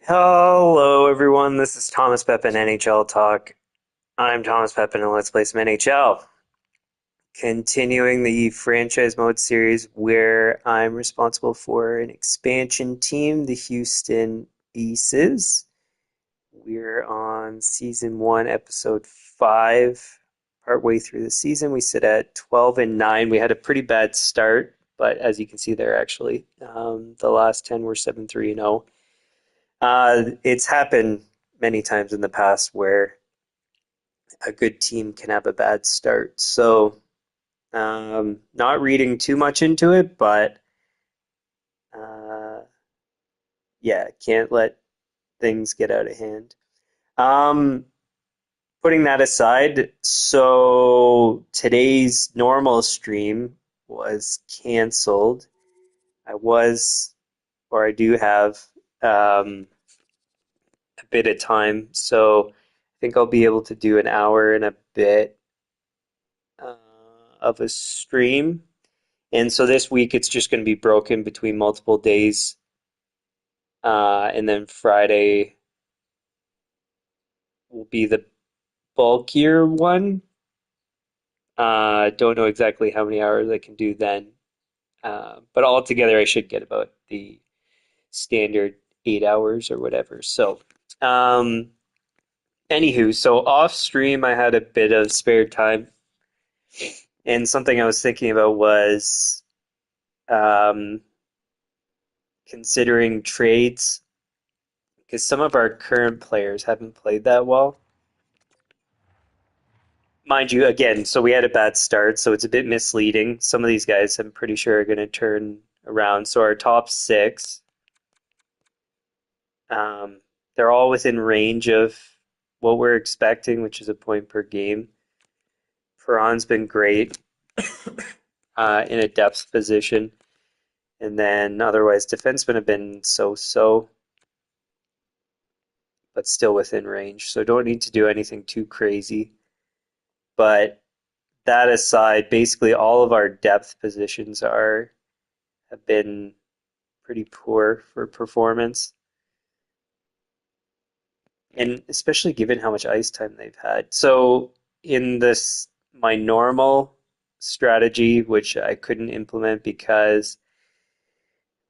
Hello, everyone. This is Thomas Pepin, NHL Talk. I'm Thomas Pepin, and let's play some NHL. Continuing the franchise mode series where I'm responsible for an expansion team, the Houston Aces. We're on season 1, episode 5. Partway through the season, we sit at 12-9. We had a pretty bad start, but as you can see there, actually, the last 10 were 7-3-0. It's happened many times in the past where a good team can have a bad start. So, not reading too much into it, but uh, yeah, can't let things get out of hand. Um, Putting that aside, so today's normal stream was canceled. I was, or I do have, um, a bit of time, so I think I'll be able to do an hour and a bit uh, of a stream. And so this week it's just going to be broken between multiple days. And then Friday will be the bulkier one. Don't know exactly how many hours I can do then. But altogether, I should get about the standard 8 hours or whatever. So, um, anywho, so off stream, I had a bit of spare time. And something I was thinking about was um, considering trades because some of our current players haven't played that well. Mind you, again, so we had a bad start, so it's a bit misleading. Some of these guys, I'm pretty sure, are going to turn around. So our top six, um, they're all within range of what we're expecting, which is a point per game. Perron's been great in a depth position. And then otherwise, defensemen have been so-so, but still within range. So don't need to do anything too crazy. But that aside, basically all of our depth positions are have been pretty poor for performance, and especially given how much ice time they've had. So in this, my normal strategy, which I couldn't implement because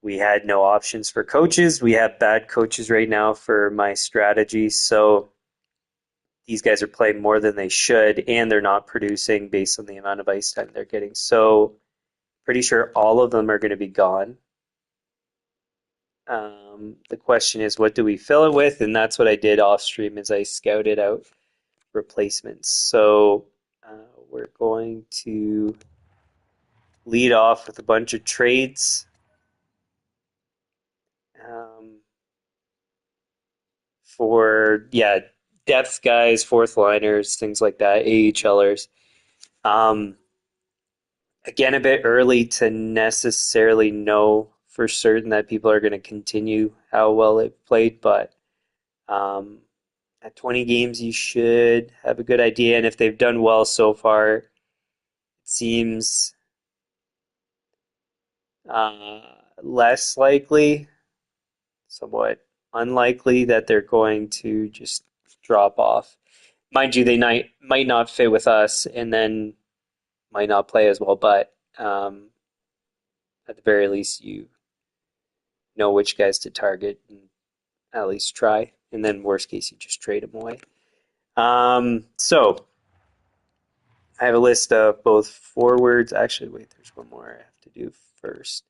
we had no options for coaches. We have bad coaches right now for my strategy, so these guys are playing more than they should, and they're not producing based on the amount of ice time they're getting. So pretty sure all of them are going to be gone. The question is, what do we fill it with? And that's what I did off stream is I scouted out replacements. So we're going to lead off with a bunch of trades um, for, yeah, depth guys, fourth liners, things like that, AHLers. Um, Again, a bit early to necessarily know for certain that people are going to continue how well they've played, but um, at 20 games, you should have a good idea. And if they've done well so far, it seems uh, less likely, somewhat unlikely that they're going to just drop off. Mind you, they might not fit with us and then might not play as well, but at the very least, you know which guys to target and at least try. And then, worst case, you just trade them away. So I have a list of both forwards. Actually, wait, there's one more I have to do first.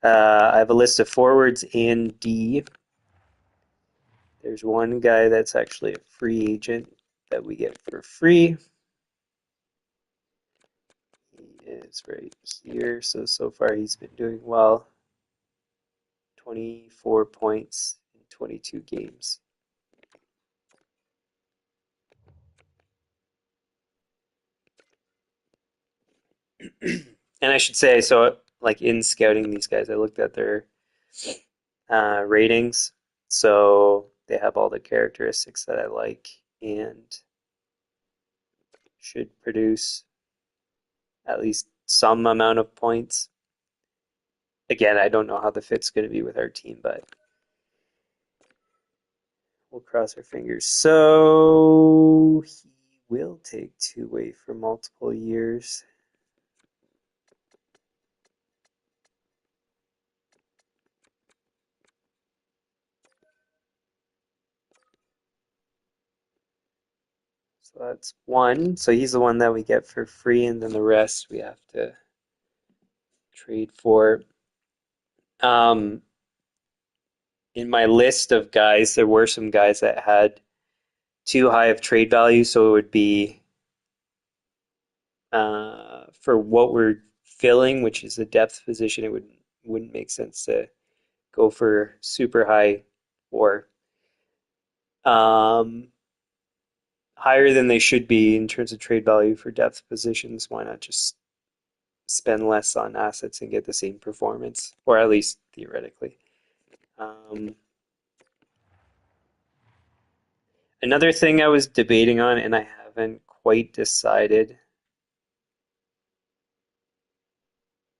I have a list of forwards and D. There's one guy that's actually a free agent that we get for free. He is right here. So far he's been doing well. 24 points in 22 games. And I should say, so like in scouting these guys, I looked at their ratings. So they have all the characteristics that I like and should produce at least some amount of points. Again, I don't know how the fit's going to be with our team, but we'll cross our fingers. So he will take two-way for multiple years. So that's one. So he's the one that we get for free, and then the rest we have to trade for. Um, in my list of guys, there were some guys that had too high of trade value, so it would be for what we're filling, which is the depth position. Wouldn't make sense to go for super high or um, higher than they should be in terms of trade value for depth positions. Why not just spend less on assets and get the same performance, or at least theoretically? Um, Another thing I was debating on, and I haven't quite decided,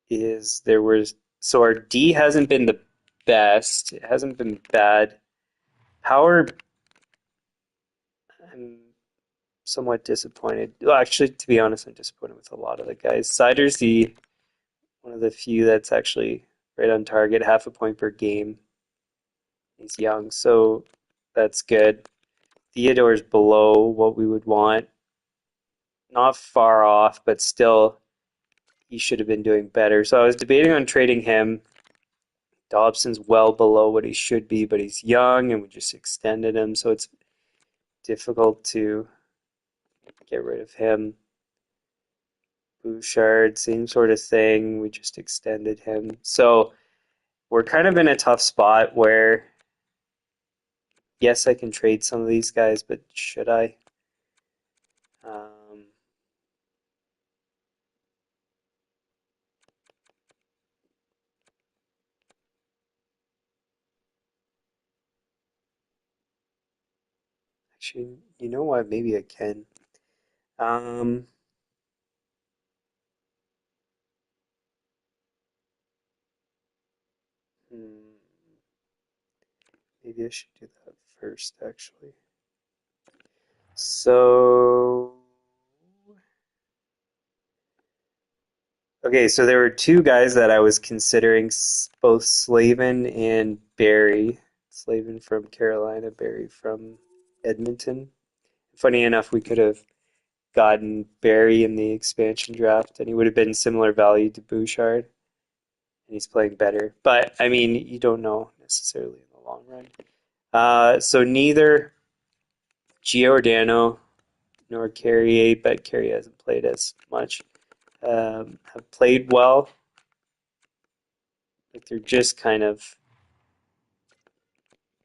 is there was so our D hasn't been the best. It hasn't been bad. Power, I'm somewhat disappointed. Well, actually, to be honest, I'm disappointed with a lot of the guys. Sider's the one of the few that's actually right on target, half a point per game. He's young, so that's good. Theodore's below what we would want. Not far off, but still, he should have been doing better. So I was debating on trading him. Dobson's well below what he should be, but he's young, and we just extended him, so it's difficult to get rid of him. Bouchard, same sort of thing. We just extended him. So we're kind of in a tough spot where, yes, I can trade some of these guys, but should I? Um, Actually, you know what? Maybe I can. Um, hmm, maybe I should do that first, actually. So, okay, so there were two guys that I was considering, both Slavin and Barry. Slavin from Carolina, Barry from Edmonton. Funny enough, we could have gotten Barry in the expansion draft, and he would have been similar value to Bouchard, and he's playing better. But I mean, you don't know necessarily in the long run. So neither Giordano nor Carrier, but Carrier hasn't played as much, have played well. Like they're just kind of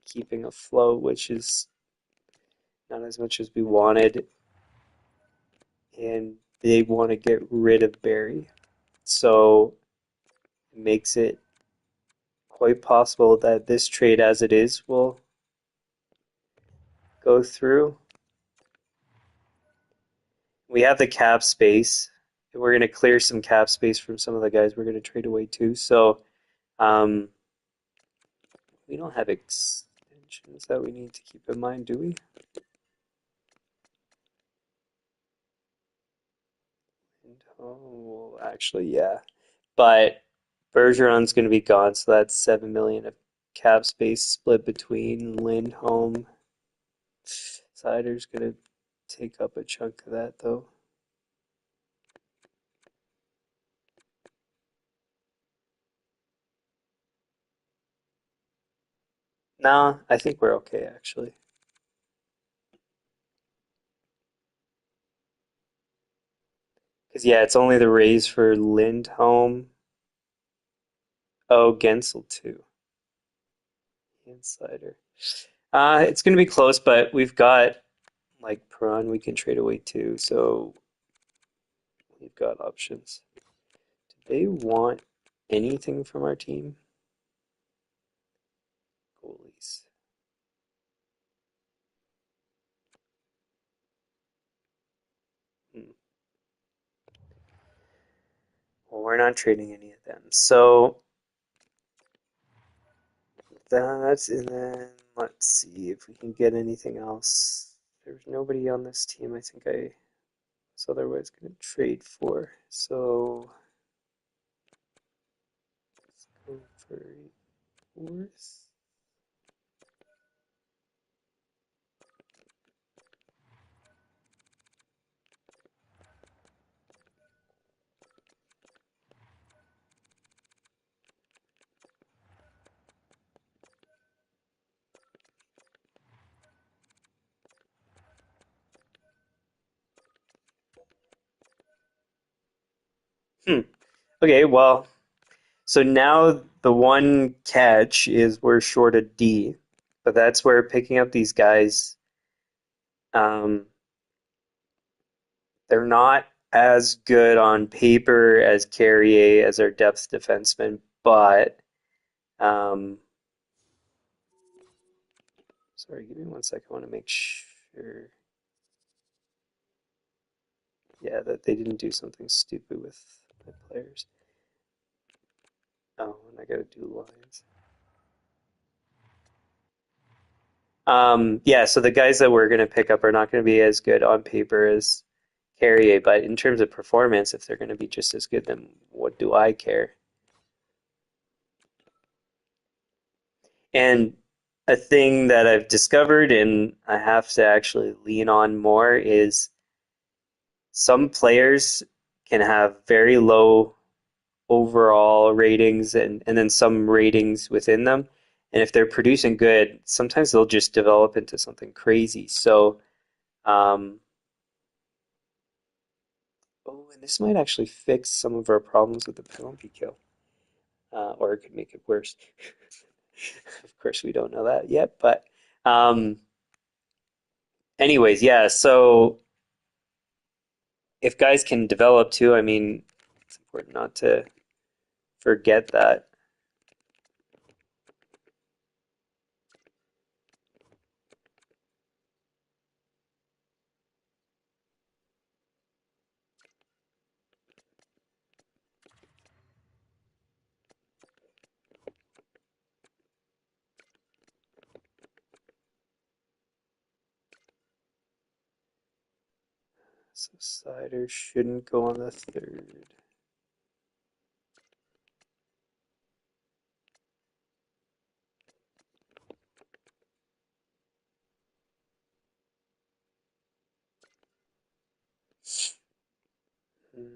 keeping afloat, which is not as much as we wanted, and they want to get rid of Barry. So it makes it quite possible that this trade as it is will go through. We have the cap space. We're going to clear some cap space from some of the guys we're going to trade away too. So um, we don't have extensions that we need to keep in mind, do we? Oh, actually, yeah. But Bergeron's going to be gone, so that's 7 million of cap space split between Lindholm. Sider's going to take up a chunk of that, though. Nah, I think we're okay, actually. Because, yeah, it's only the raise for Lindholm. Oh, Gensel, too. Insider. It's going to be close, but we've got, like, Perron we can trade away, too, so we've got options. Do they want anything from our team? Goalies. Hmm. Well, we're not trading any of them. So that's and then Let's see if we can get anything else. There's nobody on this team I think I was otherwise going to trade for. So let's go for a fourth. Hmm. Okay, well, so now the one catch is we're short a D, but that's where picking up these guys, um, they're not as good on paper as Carrier as our depth defenseman, but sorry, give me one second. I want to make sure, yeah, that they didn't do something stupid with my players. Oh, and I got to do lines. Yeah, so the guys that we're going to pick up are not going to be as good on paper as Carrier, but in terms of performance, if they're going to be just as good, then what do I care? And a thing that I've discovered and I have to actually lean on more is some players can have very low overall ratings and then some ratings within them. And if they're producing good, sometimes they'll just develop into something crazy. So, um, oh, and this might actually fix some of our problems with the penalty kill, or it could make it worse. Of course, we don't know that yet, but um, anyways, yeah. So if guys can develop too, I mean, it's important not to forget that. So Sider shouldn't go on the third. Hmm.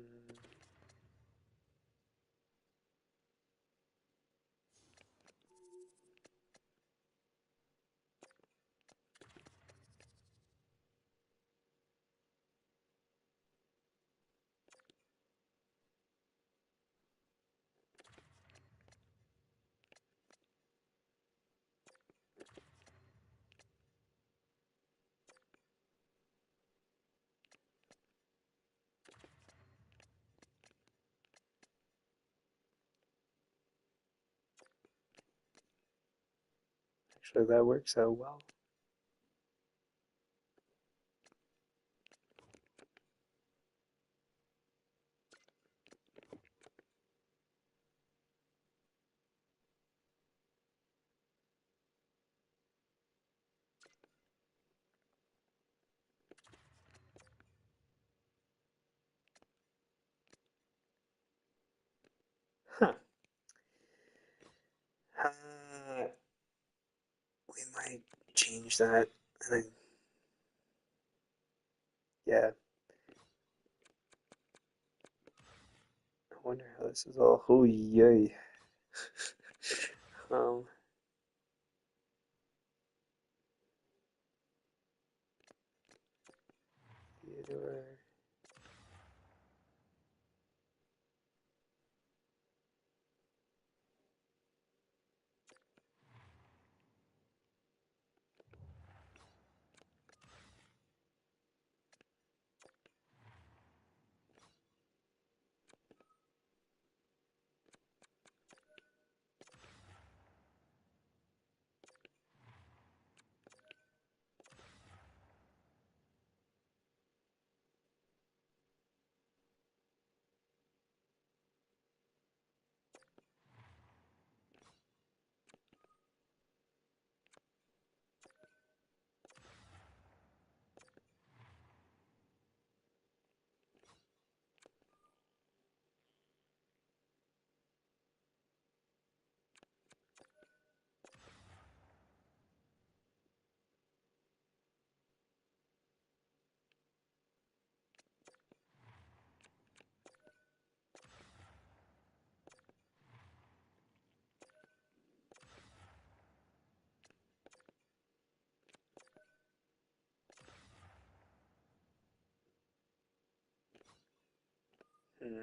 Actually, that works out well. Huh. We might change that. And I, yeah, I wonder how this is all. Oh, yay. Um, Theodore. Hmm.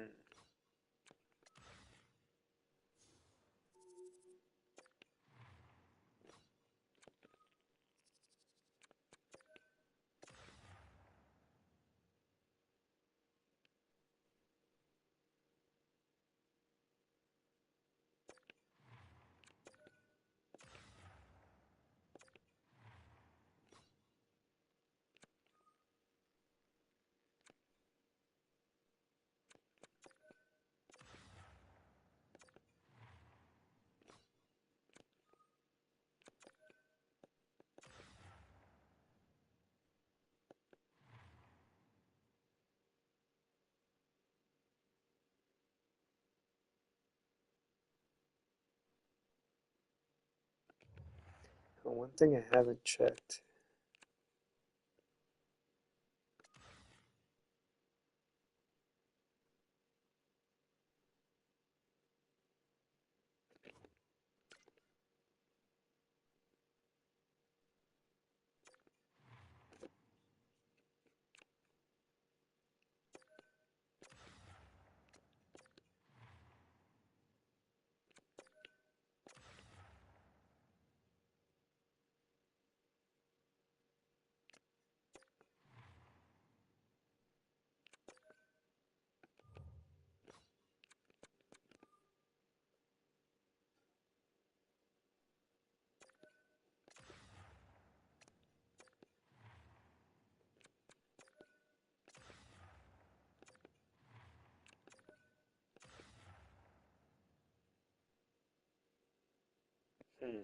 One thing I haven't checked. Hmm.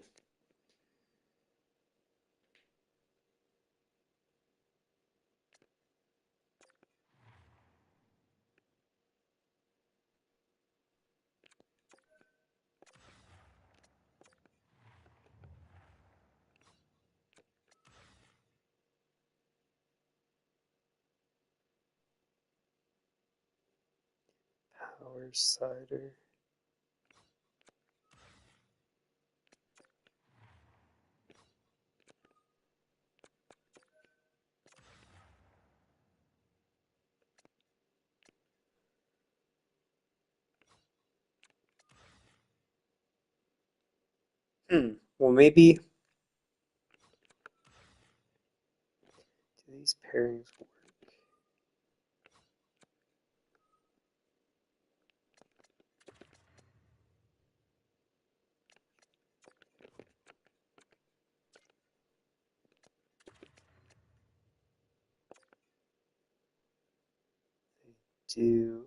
Power cider. Well, maybe do these pairings work? They do.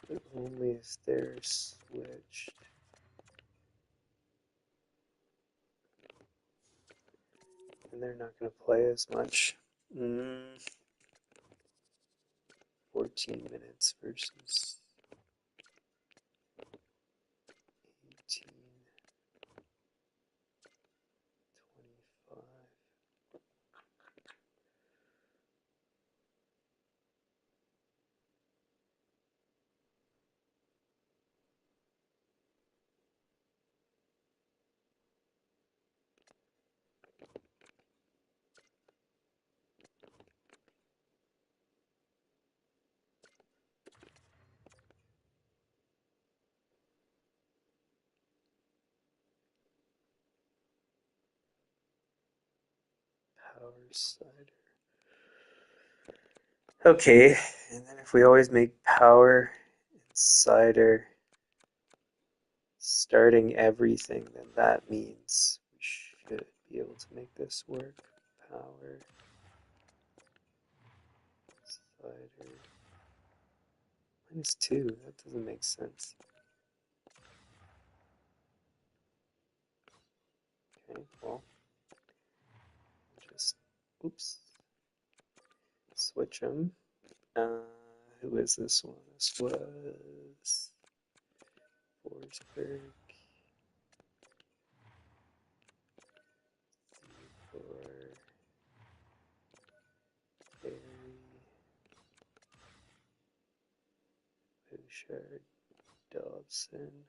But only if they're switched. And they're not going to play as much. 14 minutes versus 18, 25. Power cider. Okay, and then if we always make power and cider starting everything, then that means we should be able to make this work. Power, cider, -2. That doesn't make sense. Okay, well, just, oops, switch them. Who is this one? This was Forsberg. Theodore, Barry, Bouchard, Dobson.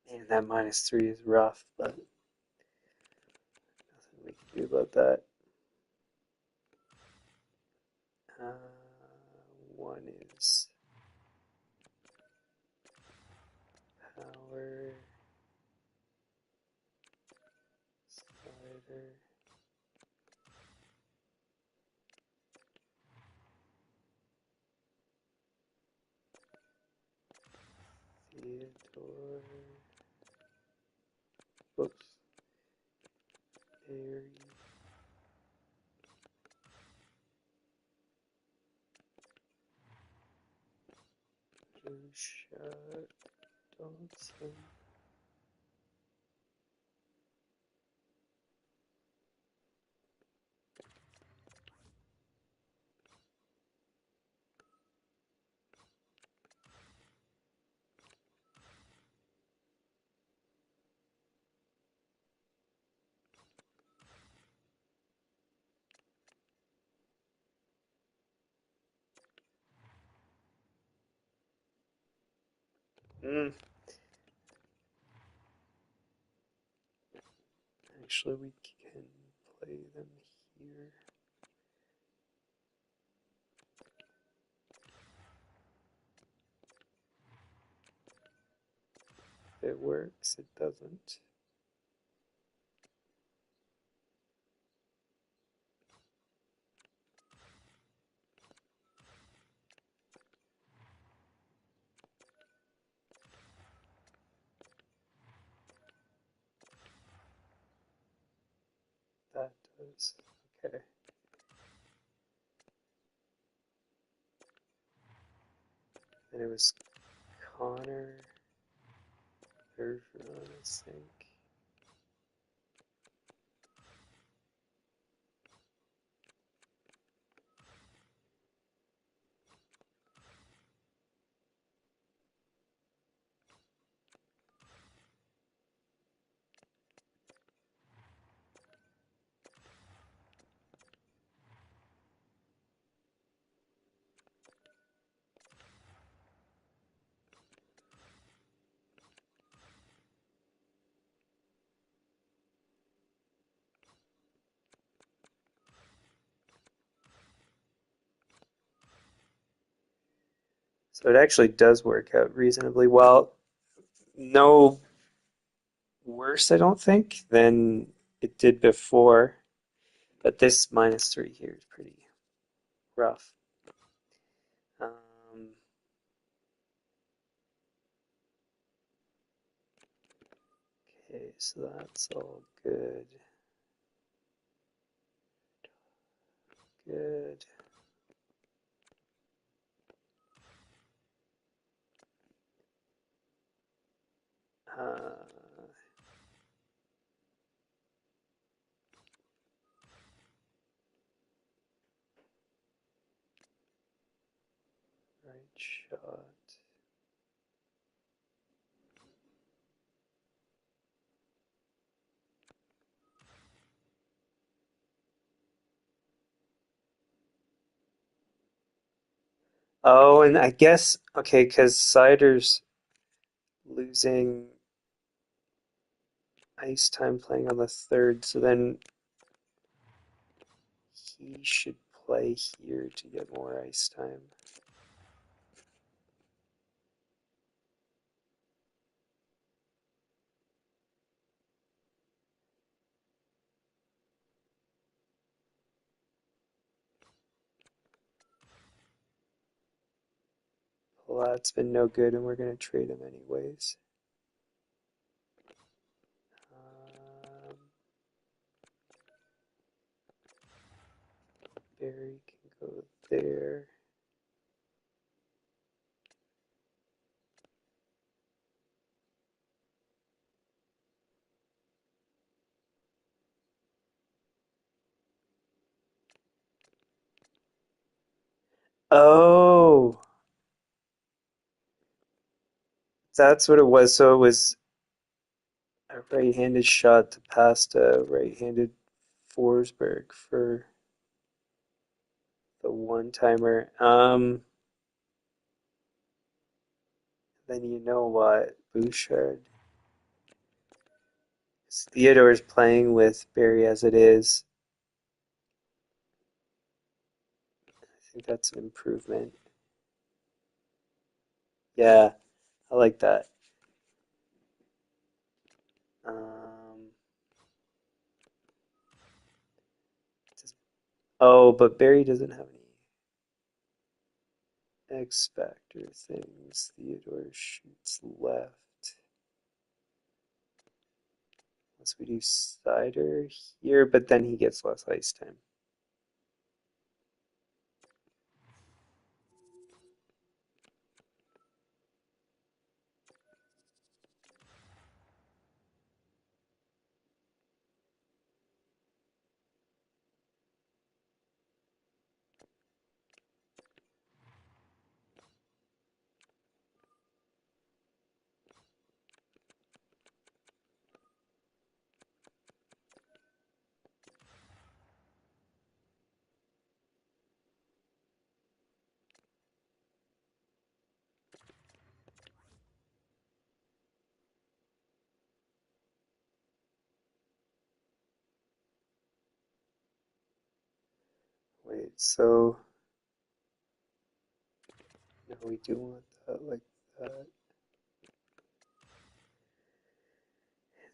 Man, that -3 is rough, but nothing we can do about that. One is power, slider, Theodore, oops, Barry, Shot, Dobson. Actually, we can play them here. If it works, it doesn't. That does. Okay. And it was Connor Bergeron, I think. So it actually does work out reasonably well. No worse, I don't think, than it did before. But this -3 here is pretty rough. Um, okay, so that's all good. Good. Uh, right shot. Oh, and I guess, okay, because Sider's losing ice time playing on the third, so then he should play here to get more ice time. Well, that's been no good, and we're going to trade him anyways. Um, Barry can go there. Oh, that's what it was. So it was a right-handed shot to pass to right-handed Forsberg for the one-timer. then you know what, Bouchard. Theodore's playing with Barry as it is. I think that's an improvement. Yeah, I like that. Oh, but Barry doesn't have any X Factor things. Theodore shoots left. Unless we do Cider here, but then he gets less ice time. Wait, so no, we do want that like that.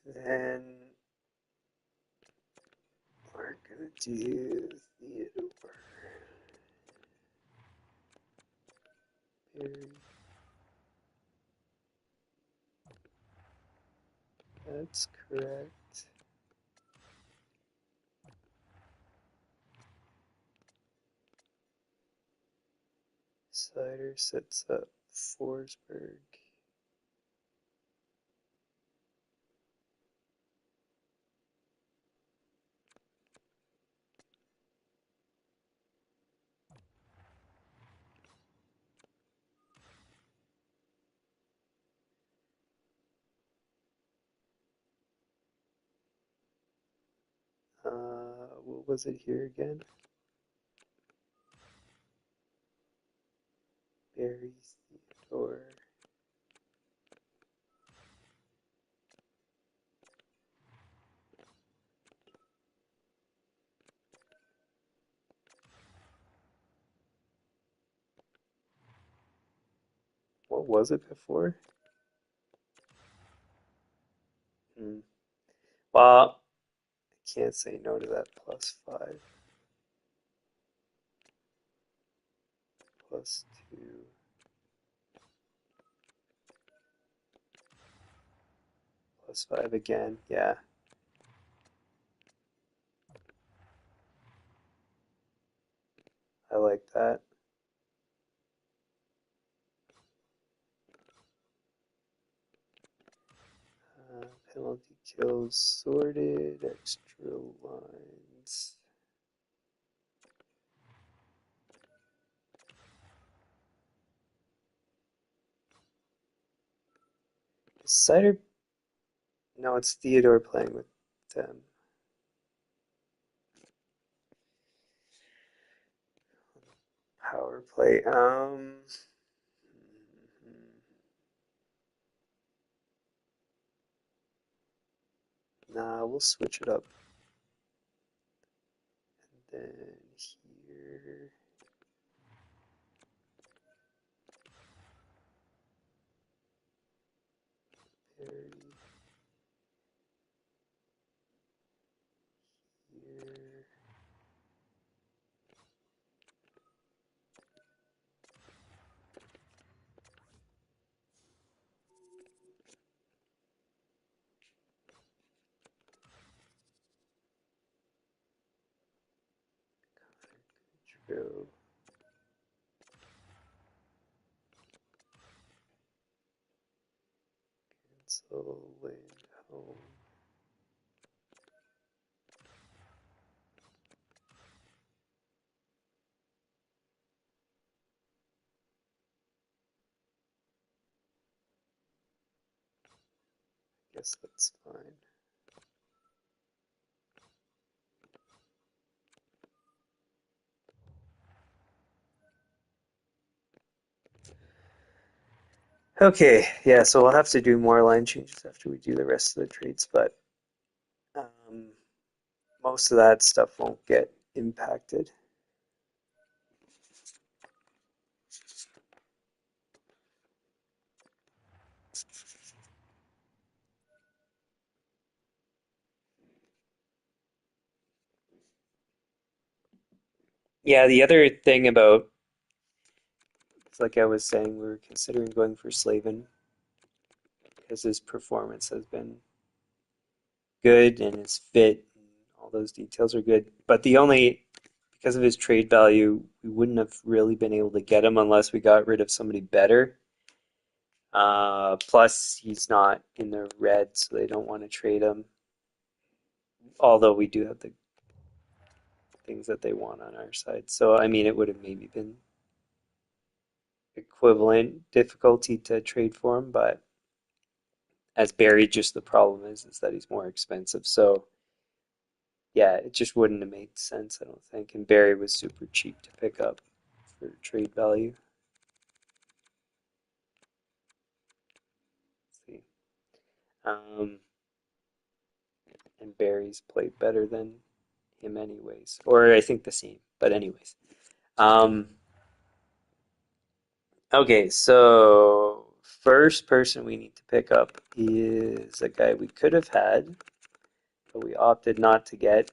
Then we're gonna do Theodore. Barry. That's correct. Cider sets up Forsberg. What was it here again? Barry, Theodore. What was it before? Well, I can't say no to that +5. +2. +5 again. Yeah. I like that. Penalty kills sorted. Extra lines. Is Cider? No, it's Theodore playing with them. Power play. Nah, we'll switch it up. And then here. Barry. Here. True. Cancel land home. Guess that's fine. Okay, yeah, so we'll have to do more line changes after we do the rest of the trades, but um, most of that stuff won't get impacted. Yeah, the other thing about, it's like I was saying, we were considering going for Slavin because his performance has been good and his fit and all those details are good. But because of his trade value, we wouldn't have really been able to get him unless we got rid of somebody better. Plus, he's not in the red, so they don't want to trade him. Although we do have the things that they want on our side. So, I mean, it would have maybe been equivalent difficulty to trade for him, but as Barry, just the problem is that he's more expensive. So, yeah, it just wouldn't have made sense, I don't think. And Barry was super cheap to pick up for trade value. Let's see. Um, and Barry's played better than him anyways, or I think the same. But anyways, um, okay. So first person we need to pick up is a guy we could have had, but we opted not to get.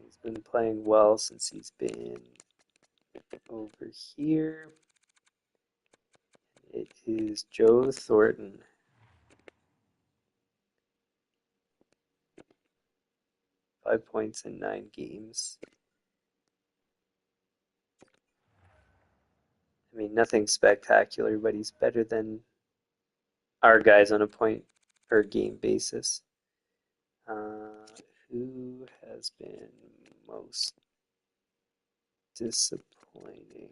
He's been playing well since he's been over here. It is Joe Thornton. 5 points in 9 games. I mean, nothing spectacular, but he's better than our guys on a point per game basis. Uh, who has been most disappointing?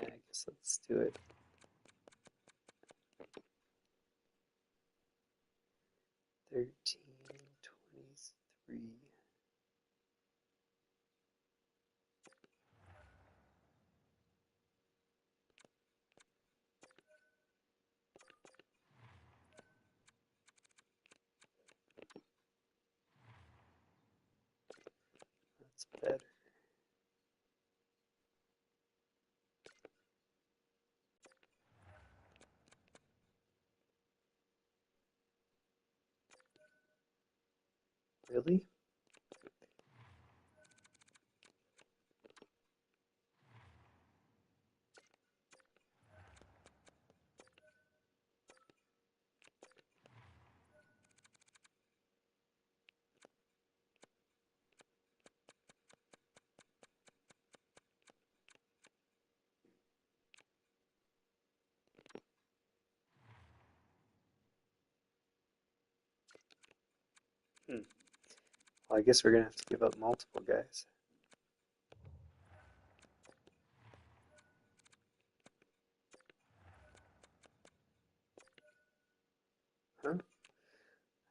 Yeah, I guess let's do it. 13, 23. That's better. Really? Hmm. Well, I guess we're gonna have to give up multiple guys. Huh? I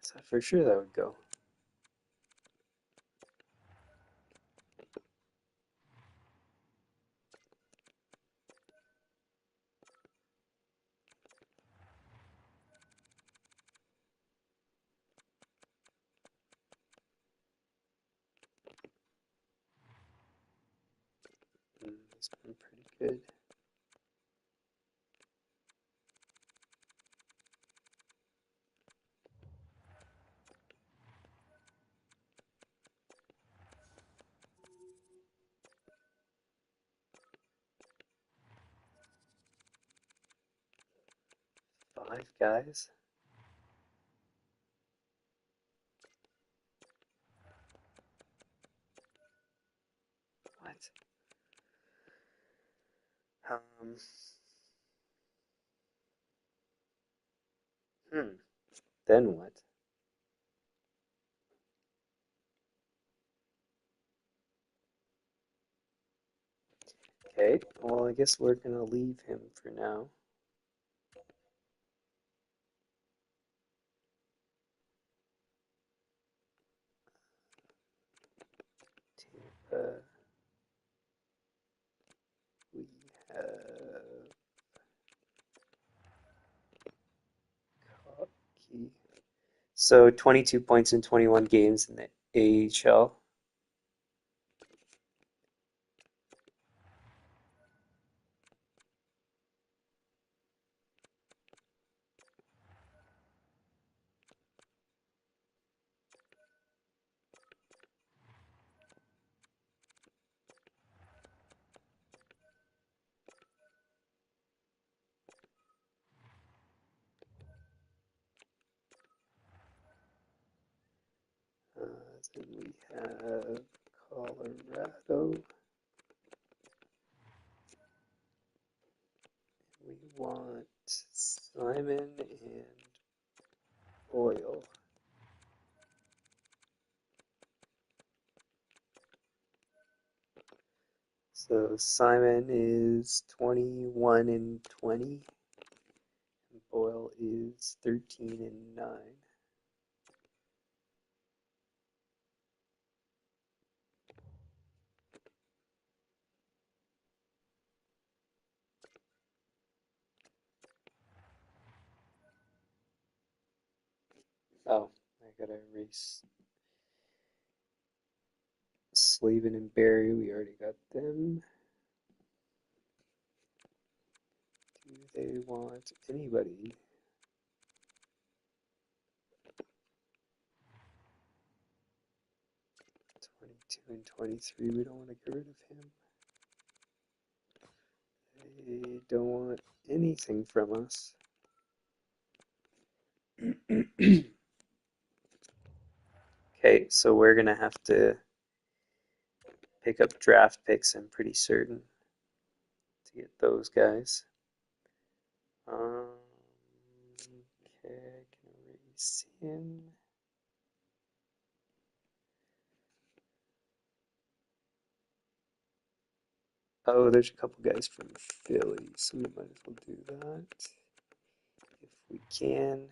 thought for sure that would go. It's been pretty good. Five guys? What? Um, then what? Okay, well, I guess we're gonna leave him for now. we have hockey. So 22 points in 21 games in the AHL. Then we have Colorado. We want Simon and Boyle. So Simon is 21 and 20. And Boyle is 13 and 9. Oh, I gotta erase Slavin and Barry. We already got them. Do they want anybody? 22 and 23. We don't want to get rid of him. They don't want anything from us. Okay, so we're gonna have to pick up draft picks, I'm pretty certain, to get those guys. Okay, I can erase him. Oh, there's a couple guys from Philly, so we might as well do that if we can.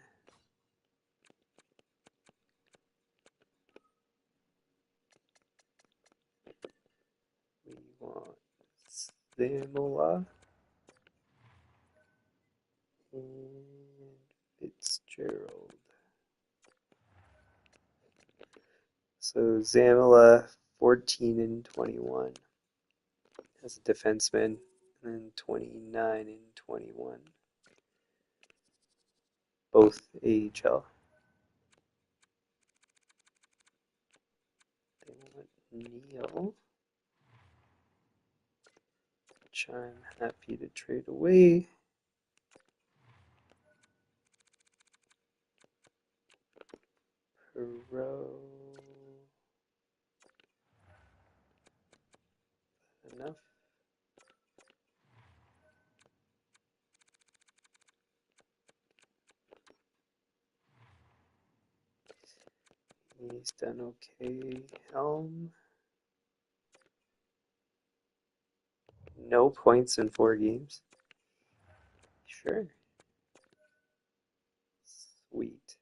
We want Stamela and Fitzgerald. So Zamela, 14 and 21 as a defenseman, and then 29 and 21, both AHL. They want Neil, which I'm happy to trade away. Perot. Enough. He's done okay. Helm. No points in 4 games. Sure. Sweet.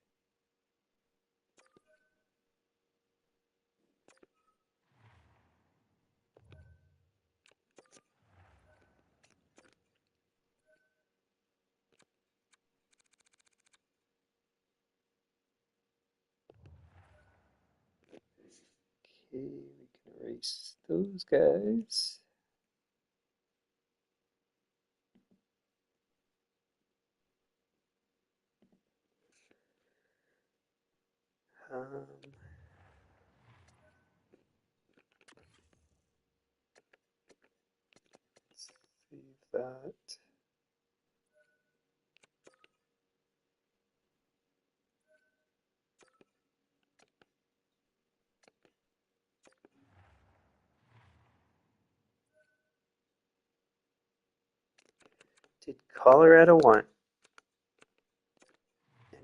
Okay, we can erase those guys. Save that. Did Colorado want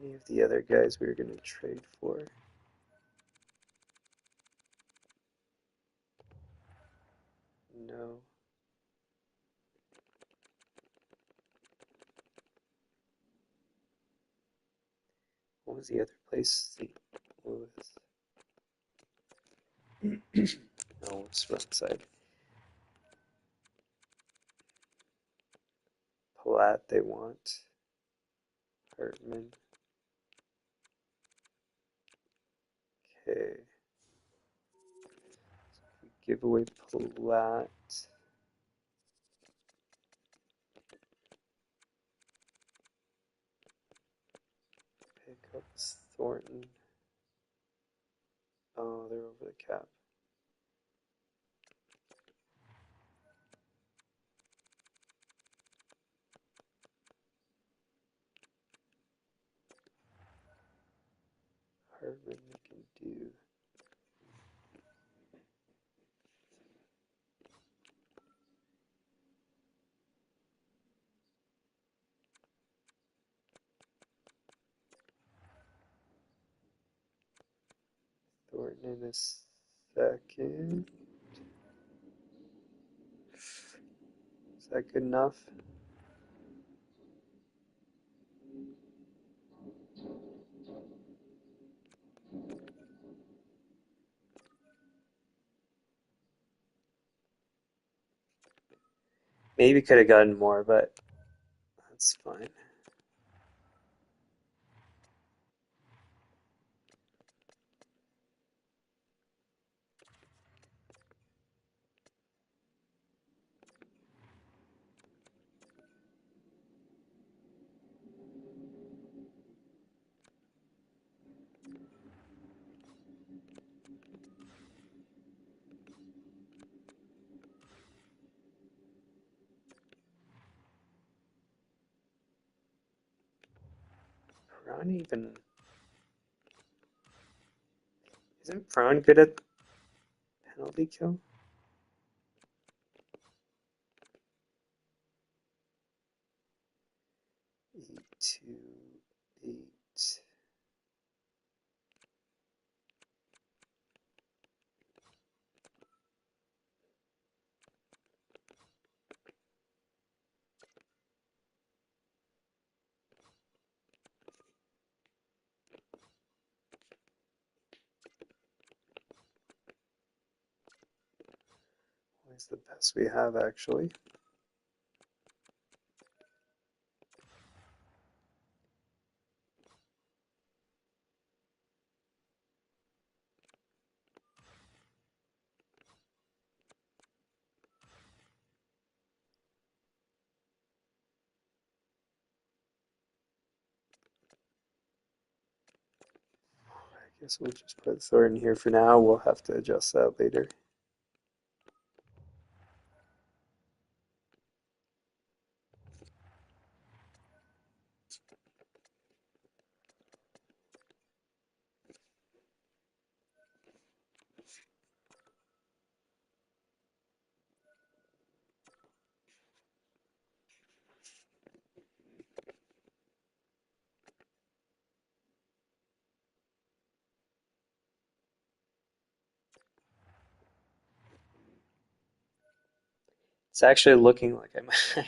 any of the other guys we were going to trade for? No. What was the other place? St. Louis. No. No, it's front side. Palat they want. Hartman. Okay. Give away Palat. Pick up Thornton. Oh, they're over the cap. Hartman they can do. Thornton in a second. Is that good enough? Maybe could have gotten more, but that's fine. Prawn even isn't Prawn good at penalty kill? 828. What's the best we have actually? I guess we'll just put Thornton here for now. We'll have to adjust that later. It's actually looking like I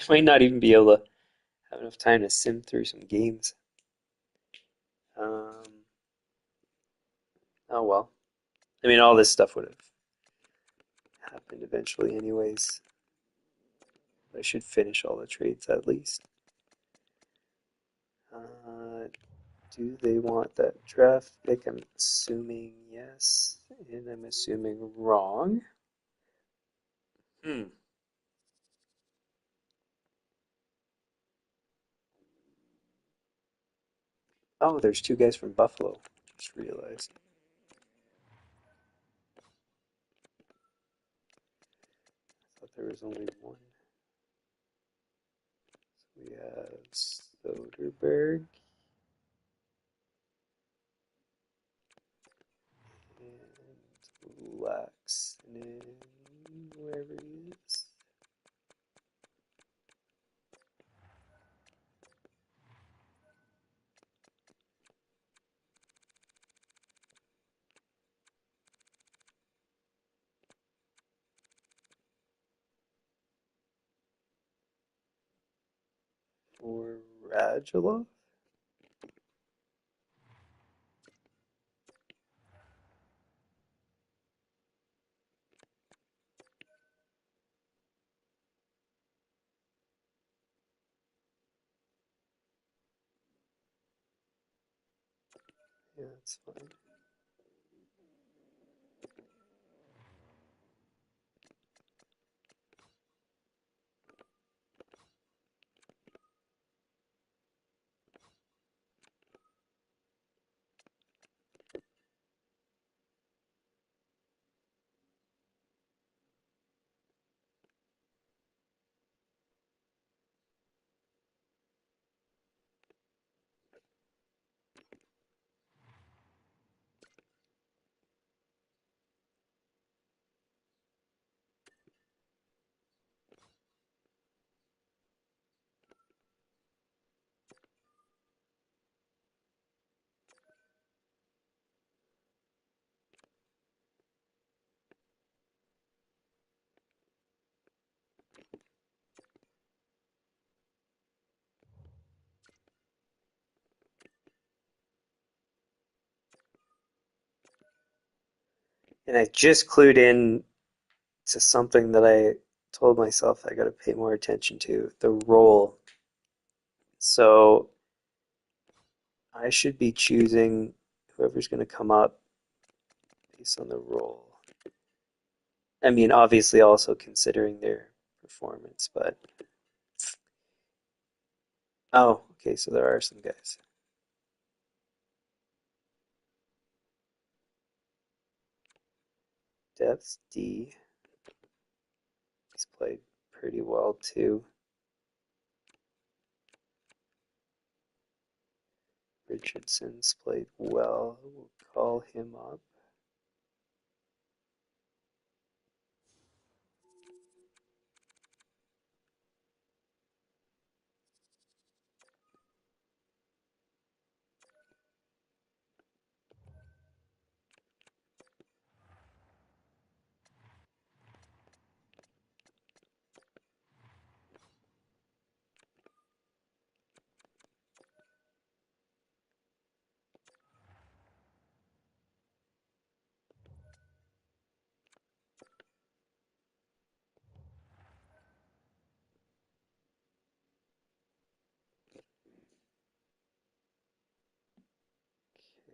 might not even be able to have enough time to sim through some games. Um, oh well. I mean, all this stuff would have happened eventually, anyways. I should finish all the trades at least. Do they want that draft pick? I'm assuming yes, and I'm assuming wrong. Hmm. Oh, there's two guys from Buffalo. Just realized. I thought there was only one. So we have Soderberg and Laxton, wherever he is. For Radulov? Yeah, that's fine. And I just clued in to something that I told myself I got to pay more attention to, the roll. So I should be choosing whoever's going to come up based on the roll. I mean, obviously also considering their performance, but oh, okay, so there are some guys. Depth's D. He's played pretty well too. Richardson's played well. We'll call him up.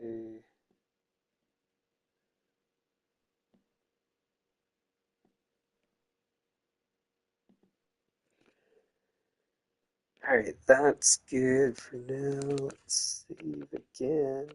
Okay. Alright, that's good for now. Let's save again.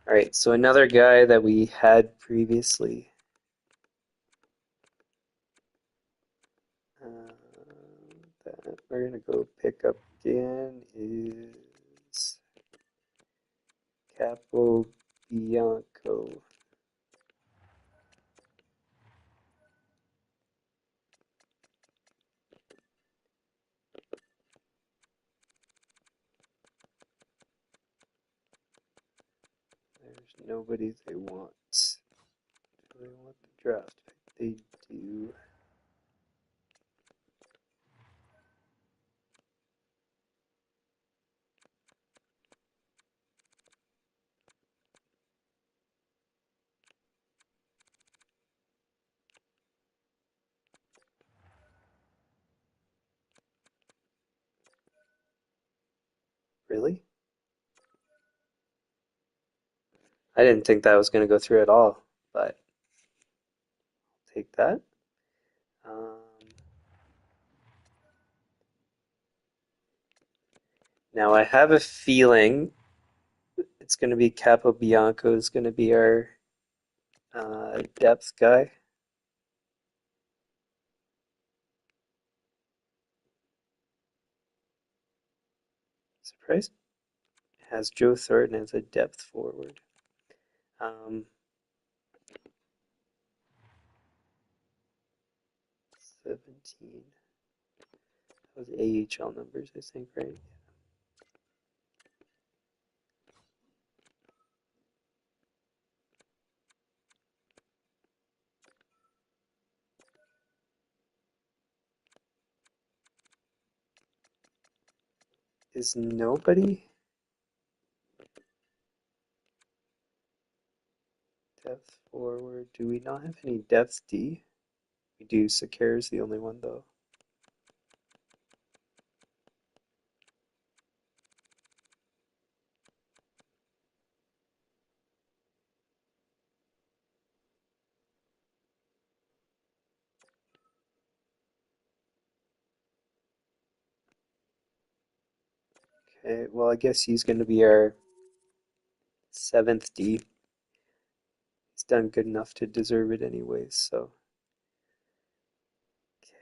Alright, so another guy that we had previously. That we're gonna go pick up again is Capo Bianco. There's nobody they want. Do they want the draft pick? They do. Really? I didn't think that was going to go through at all, but I'll take that. Um, Now I have a feeling it's going to be Capobianco is going to be our depth guy. Surprise? Has Joe Thornton as a depth forward. Um, 17. Those AHL numbers, I think, right? is nobody depth forward. Do we not have any depth D? We do. Sakara is the only one though. Okay, well I guess he's going to be our seventh D. He's done good enough to deserve it anyways, so.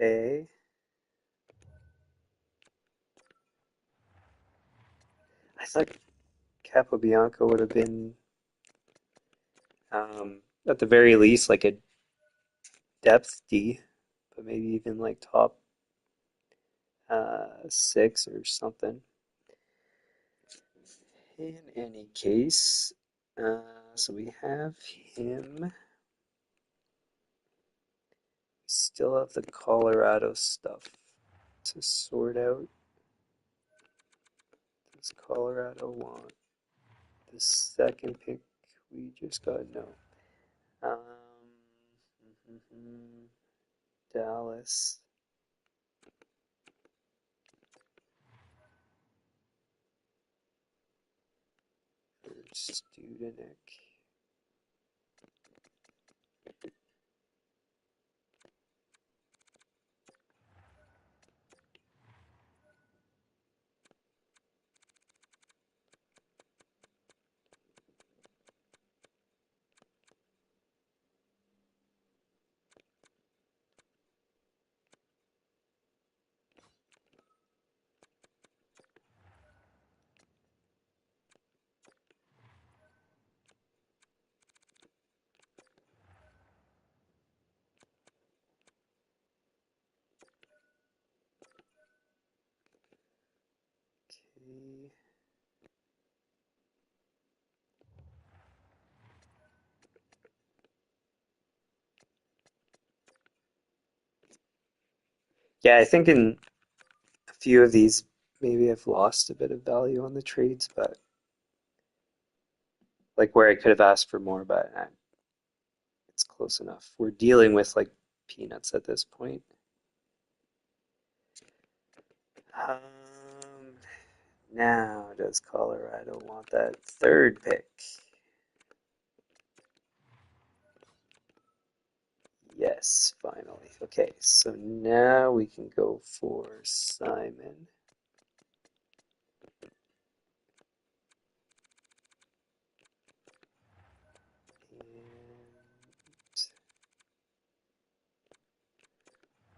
Okay. I thought Capobianco would have been, at the very least, like a depth D, but maybe even like top six or something. In any case, so we have him. We still have the Colorado stuff to sort out. Does Colorado want the second pick we just got? No. Um, Dallas. Studenic. Okay. Yeah, I think in a few of these, maybe I've lost a bit of value on the trades, but like where I could have asked for more, but it's close enough. We're dealing with like peanuts at this point. Um, Now, does Colorado want that third pick? Yes, finally. Okay, so now we can go for Simon. And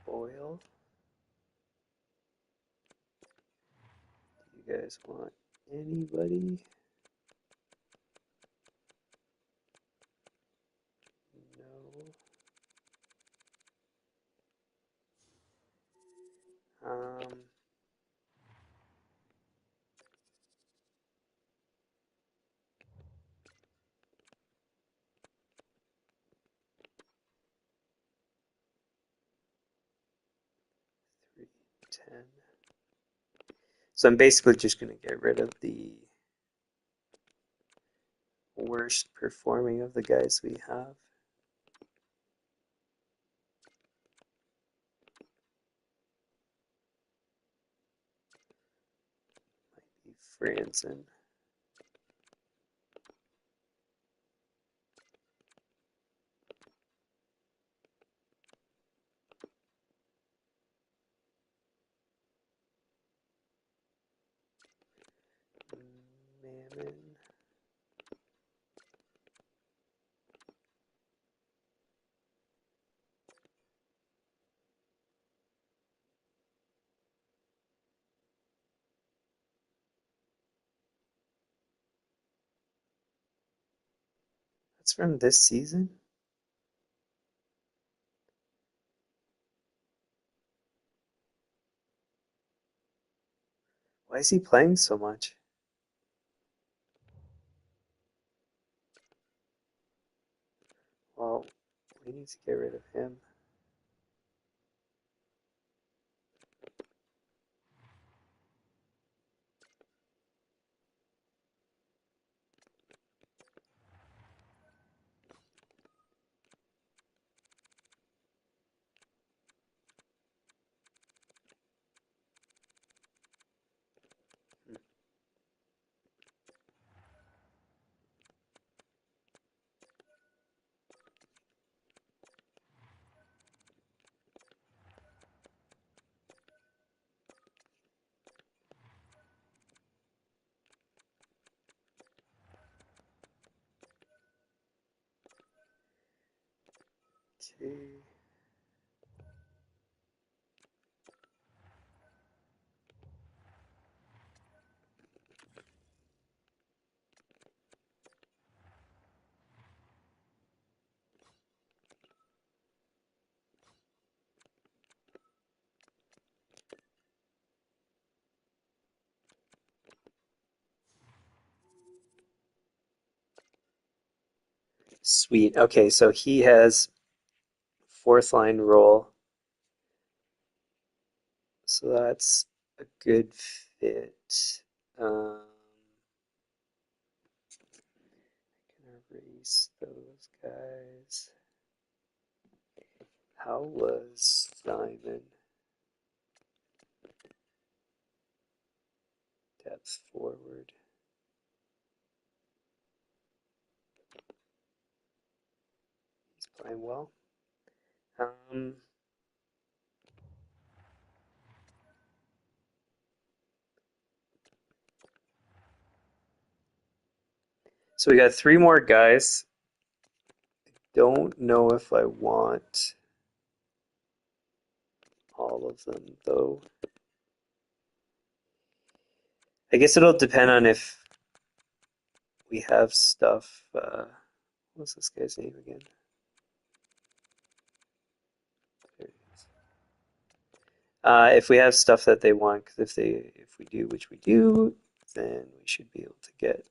Boyle. Do you guys want anybody? No. Um, 310. So I'm basically just going to get rid of the worst performing of the guys we have. Might be Franzen. Mammon. That's from this season? Why is he playing so much? Well, we need to get rid of him. Okay. Sweet. Okay, so he has fourth line role, so that's a good fit. Gonna erase those guys. How was Simon? Depth forward. He's playing well. Um, so we got three more guys. Don't know if I want all of them though. I guess it'll depend on if we have stuff. What's this guy's name again? There it is. If we have stuff that they want, because if we do, which we do, then we should be able to get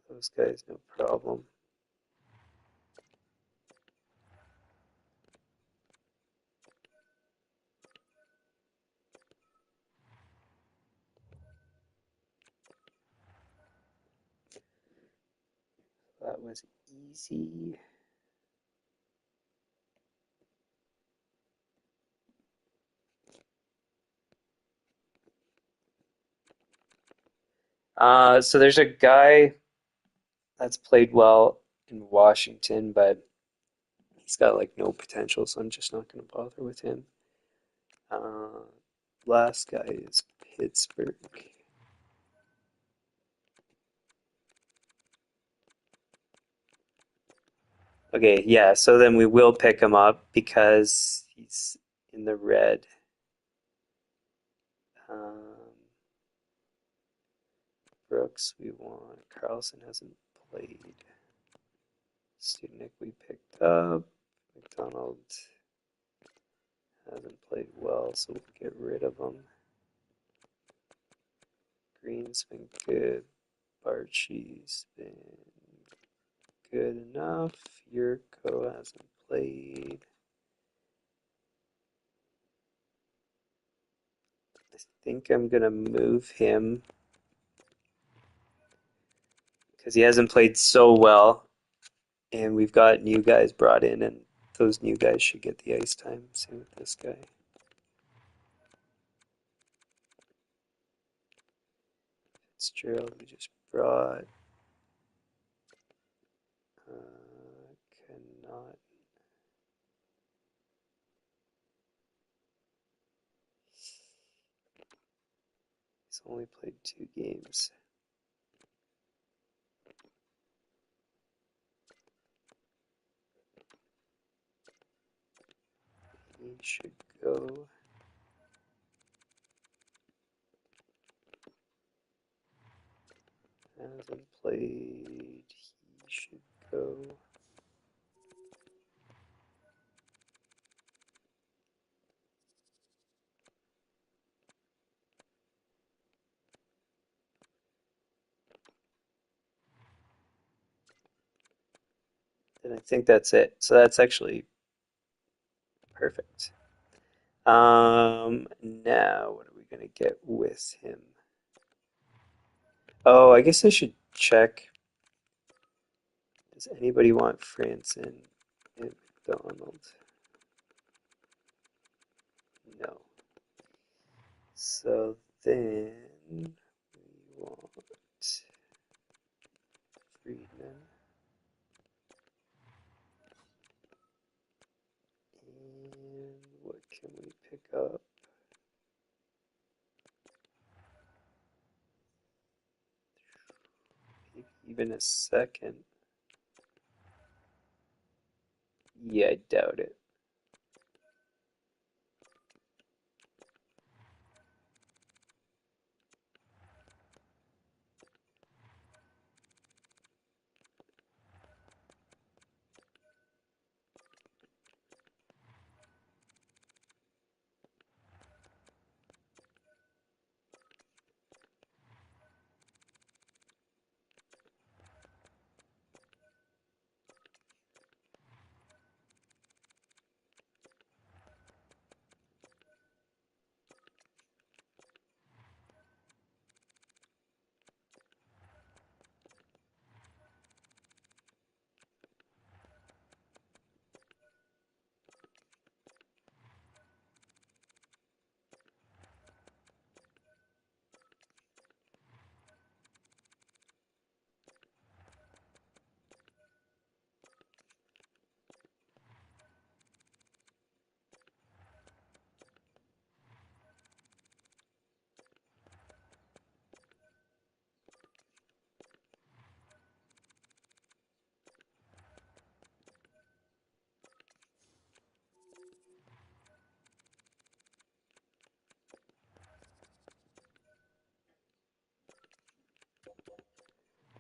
those guys no problem. That was easy. So there's a guy that's played well in Washington, but he's got like no potential, so I'm just not going to bother with him. Uh, Last guy is Pittsburgh. Okay, yeah, so then we will pick him up because he's in the red. Um, Brooks, we want. Carlson hasn't played. Studenick we picked up. McDonald hasn't played well, so we'll get rid of him. Green's been good. Archie's been good enough. Yurko hasn't played. I think I'm gonna move him because he hasn't played so well, and we've got new guys brought in, and those new guys should get the ice time. Same with this guy. Fitzgerald we just brought. Cannot. He's only played 2 games. He should go. Hasn't played. He should go. And I think that's it. So that's actually perfect. Now what are we gonna get with him? Oh, I guess I should check. Does anybody want Franson and McDonald? No. So then we want Friedman. And what can we pick up? Maybe even a second. Yeah, I doubt it.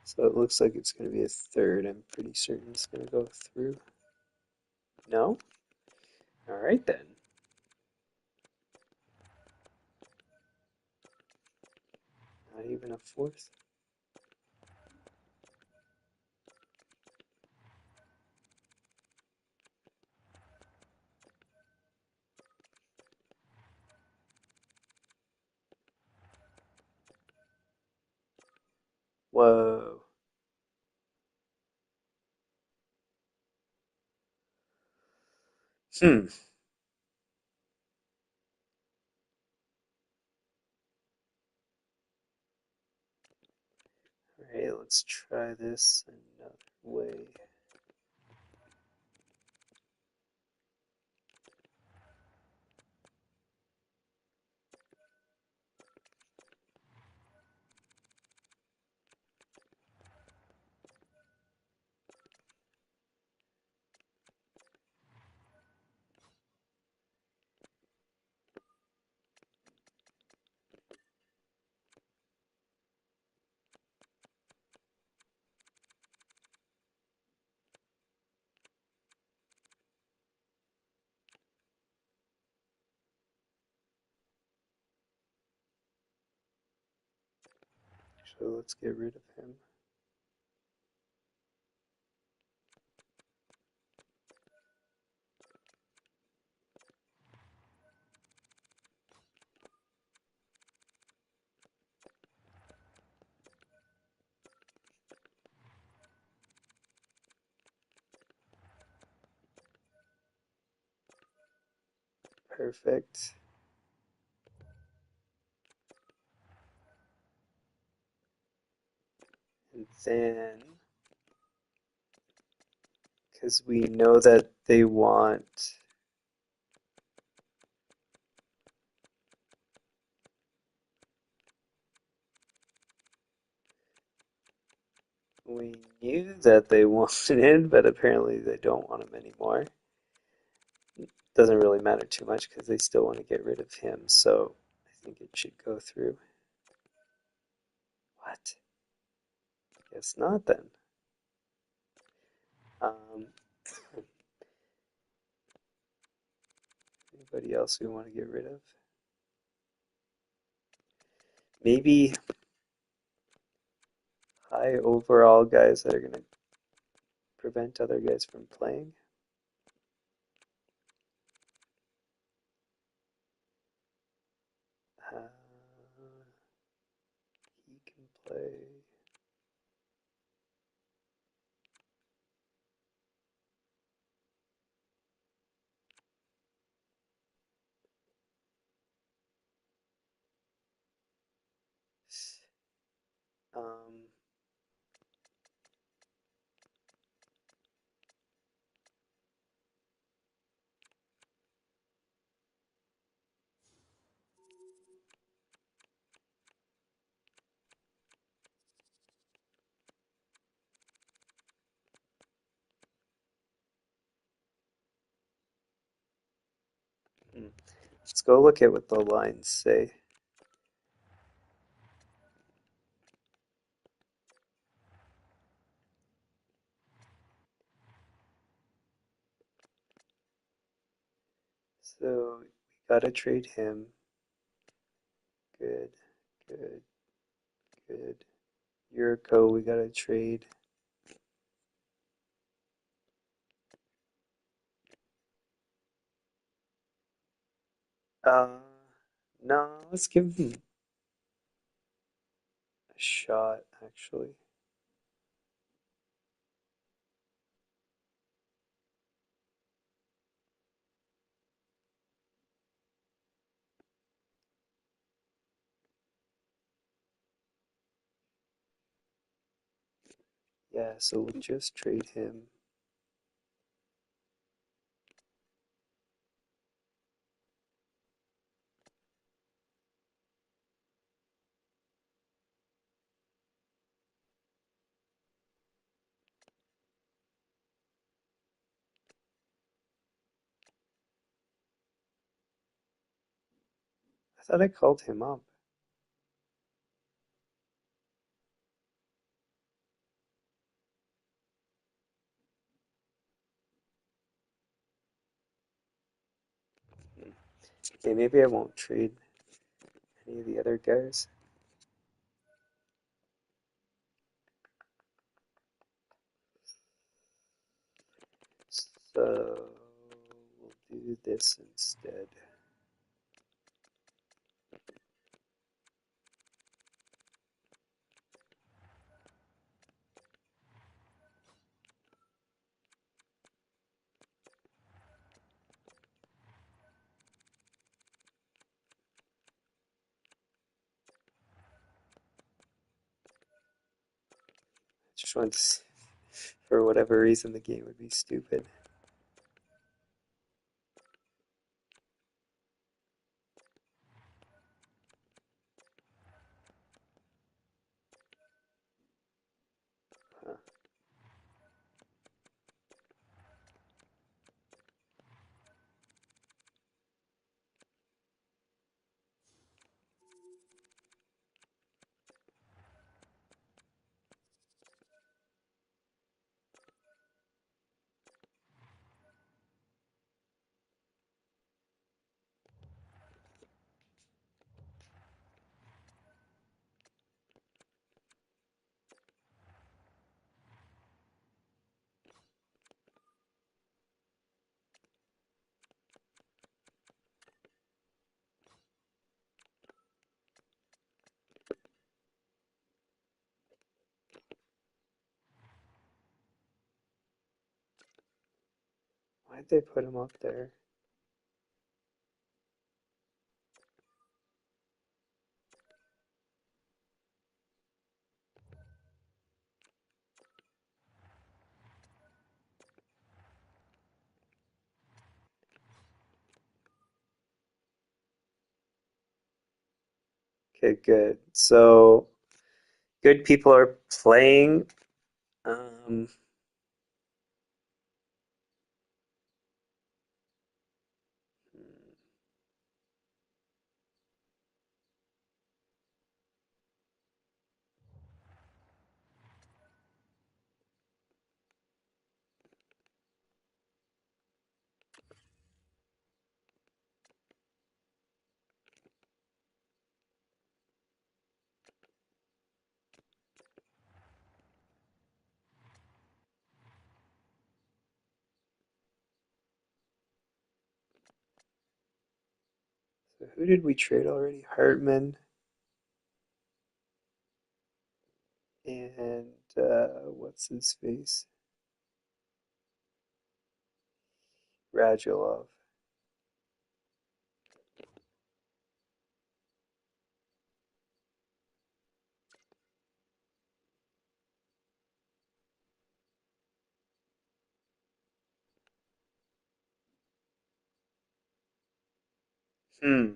So it looks like it's going to be a third. I'm pretty certain it's going to go through. No? All right then. Not even a fourth. Whoa. Hmm. All right, let's try this another way. So let's get rid of him. Perfect. And then, because we know that they want, we knew that they wanted, but apparently they don't want him anymore. Doesn't really matter too much because they still want to get rid of him, so I think it should go through. What? Guess not then. Um, Anybody else we want to get rid of? Maybe high overall guys that are going to prevent other guys from playing. Uh, he can play. Um, Hmm. Let's go look at what the lines say. So we gotta trade him. Good, good, good. Yurko, we gotta trade. Uh, no, let's give him a shot, actually. Yeah, so we'll just trade him. I thought I called him up. Okay, maybe I won't trade any of the other guys. So we'll do this instead. Just once, for whatever reason, the game would be stupid. Huh. Why'd they put him up there? Okay, good. So good people are playing. Um, so who did we trade already? Hartman and what's his face? Radulov. Hmm.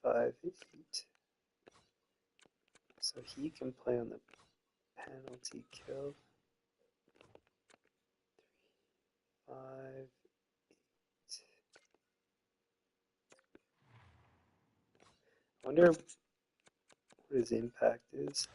5-8. So he can play on the penalty kill. 5. I wonder what his impact is.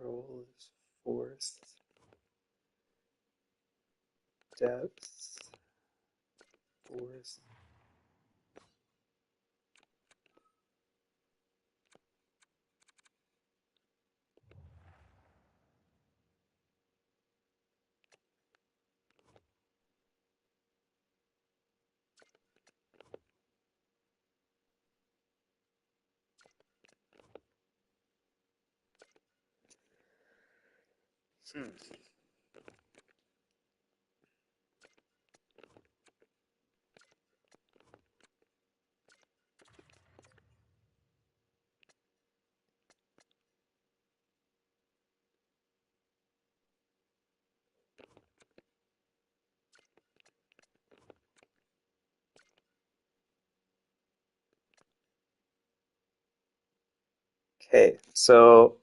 Roll is force. Depth. Force. Okay, so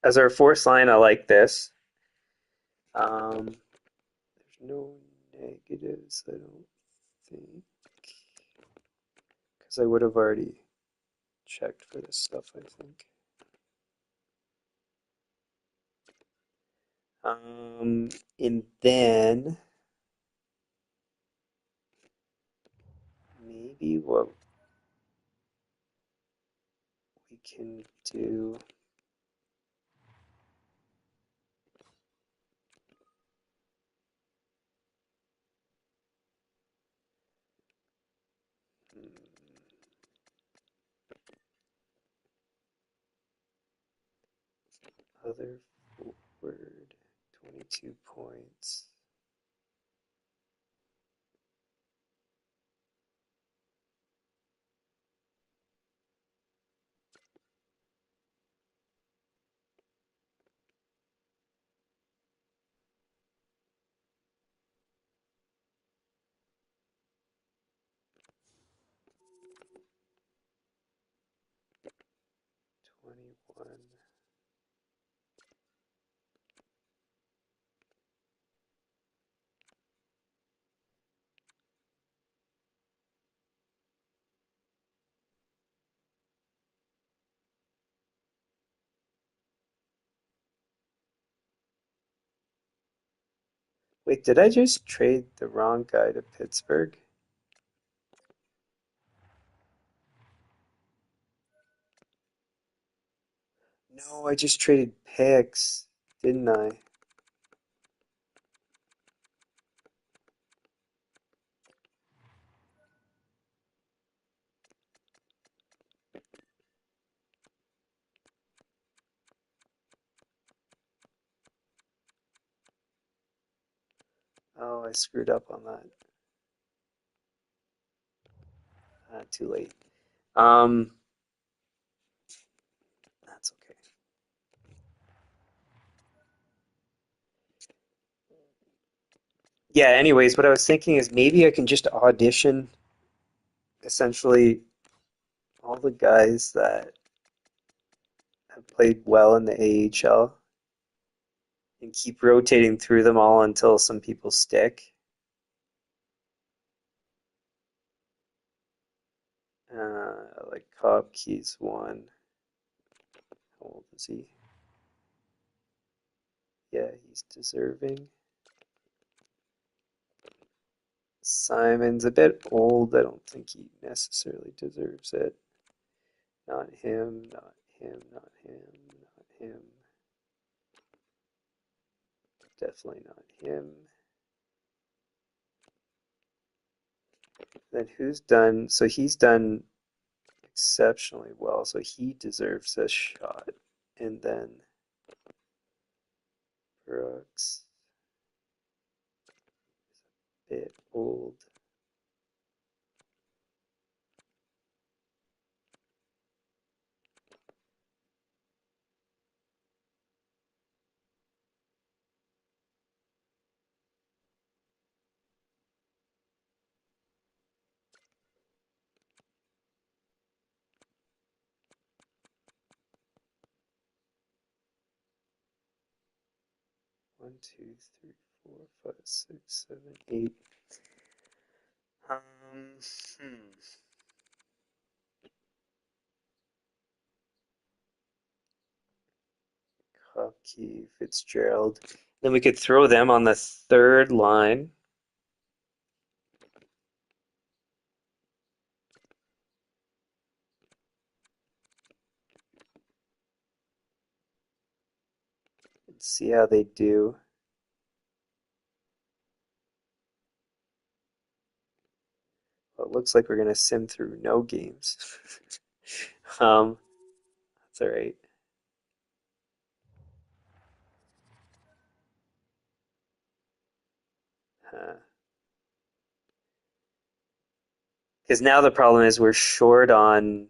as our force line, I like this. There's no negatives, I don't think, because I would have already checked for this stuff, I think. And then maybe what we can do. Other forward, 22 points. '21. Wait, did I just trade the wrong guy to Pittsburgh? No, I just traded picks, didn't I? Oh, I screwed up on that. Too late. Um, that's okay. Yeah, anyways, what I was thinking is maybe I can just audition essentially all the guys that have played well in the AHL and keep rotating through them all until some people stick. Like Kopke's one. How old is he? Yeah, he's deserving. Simon's a bit old. I don't think he necessarily deserves it. Not him, not him, not him, not him. Definitely not him. Then who's done? So he's done exceptionally well, so he deserves a shot. and then Brooks, bit old. One, two, three, four, five, six, seven, eight. Hmm. Hockey, Fitzgerald. Then we could throw them on the third line. And see how they do. Well, it looks like we're gonna sim through no games. um, that's all right. Because now the problem is we're short on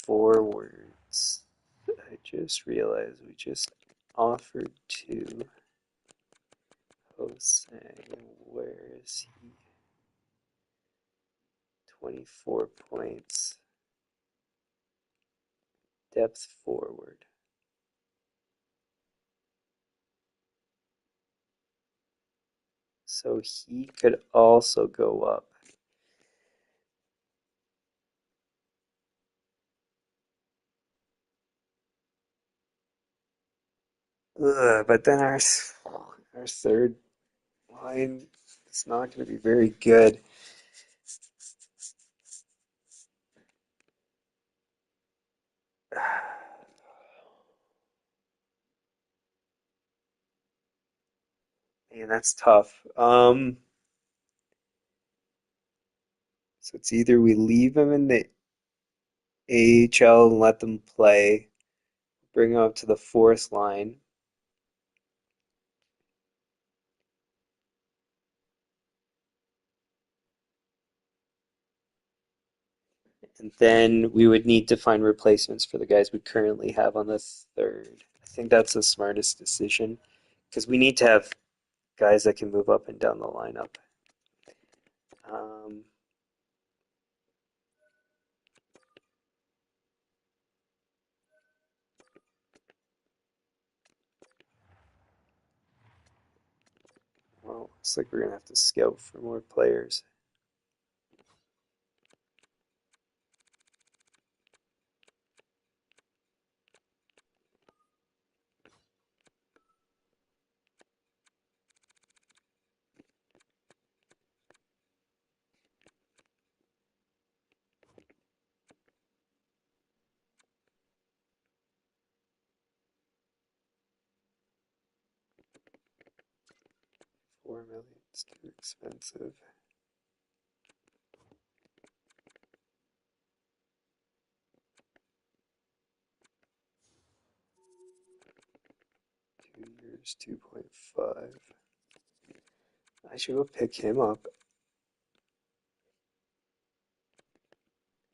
forwards. I just realized we just offered to Hosang. Where is he? 24 points. Depth forward. So he could also go up. Ugh, but then our third line is not going to be very good. Man, that's tough. So it's either we leave them in the AHL and let them play, bring them up to the fourth line, and then we would need to find replacements for the guys we currently have on the third. I think that's the smartest decision because we need to have guys that can move up and down the lineup. Um, well, looks like we're gonna have to scout for more players. 4 million is too expensive. Years, 2.5. I should go pick him up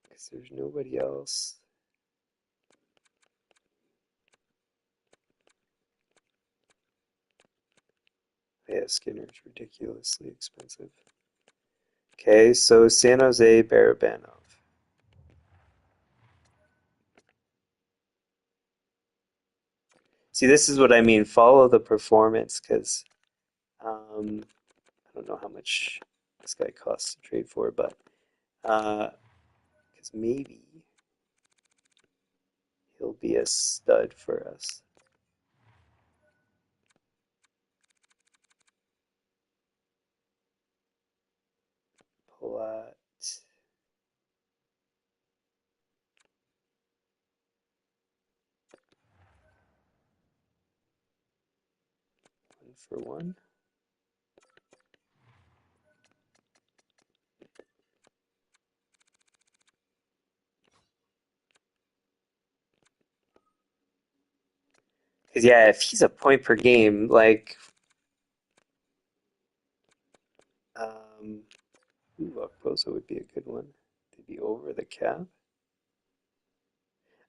because there's nobody else. Yeah, Skinner's ridiculously expensive. Okay, so San Jose Barabanov. See, this is what I mean. Follow the performance because I don't know how much this guy costs to trade for, but because maybe he'll be a stud for us. Platt, 1 for 1. Because yeah, if he's a point per game, like, um, ooh, Okposo would be a good one. To be over the cap.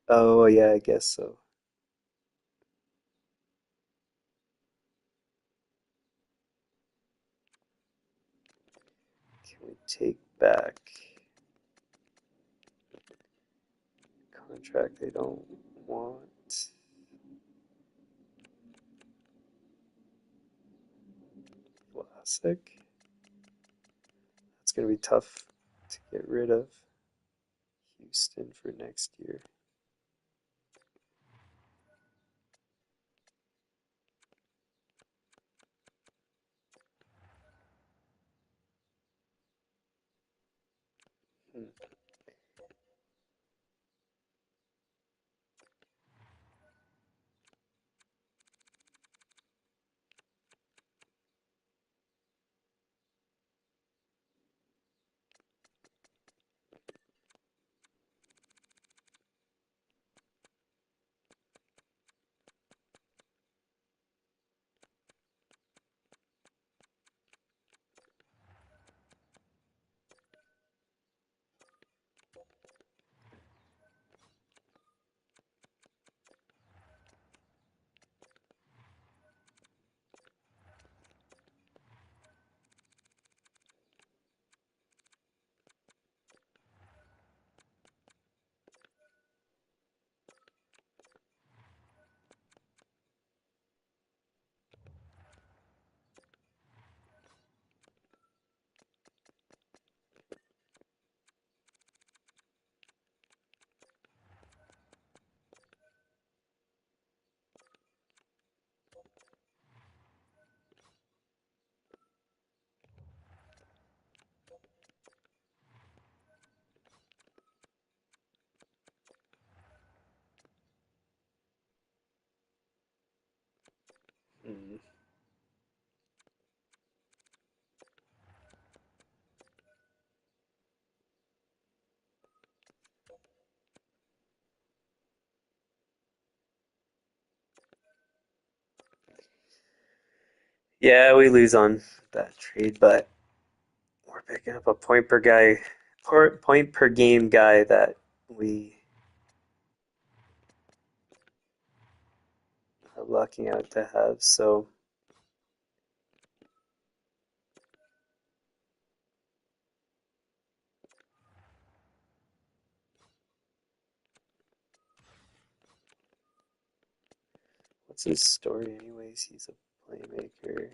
Oh yeah, I guess so. Can we take back contract they don't want? Vlasic. That's gonna be tough to get rid of. Houston for next year. Hmm. Hmm. Yeah, we lose on that trade, but we're picking up a point per game guy that we are lucking out to have. So what's his story, anyways? He's a playmaker,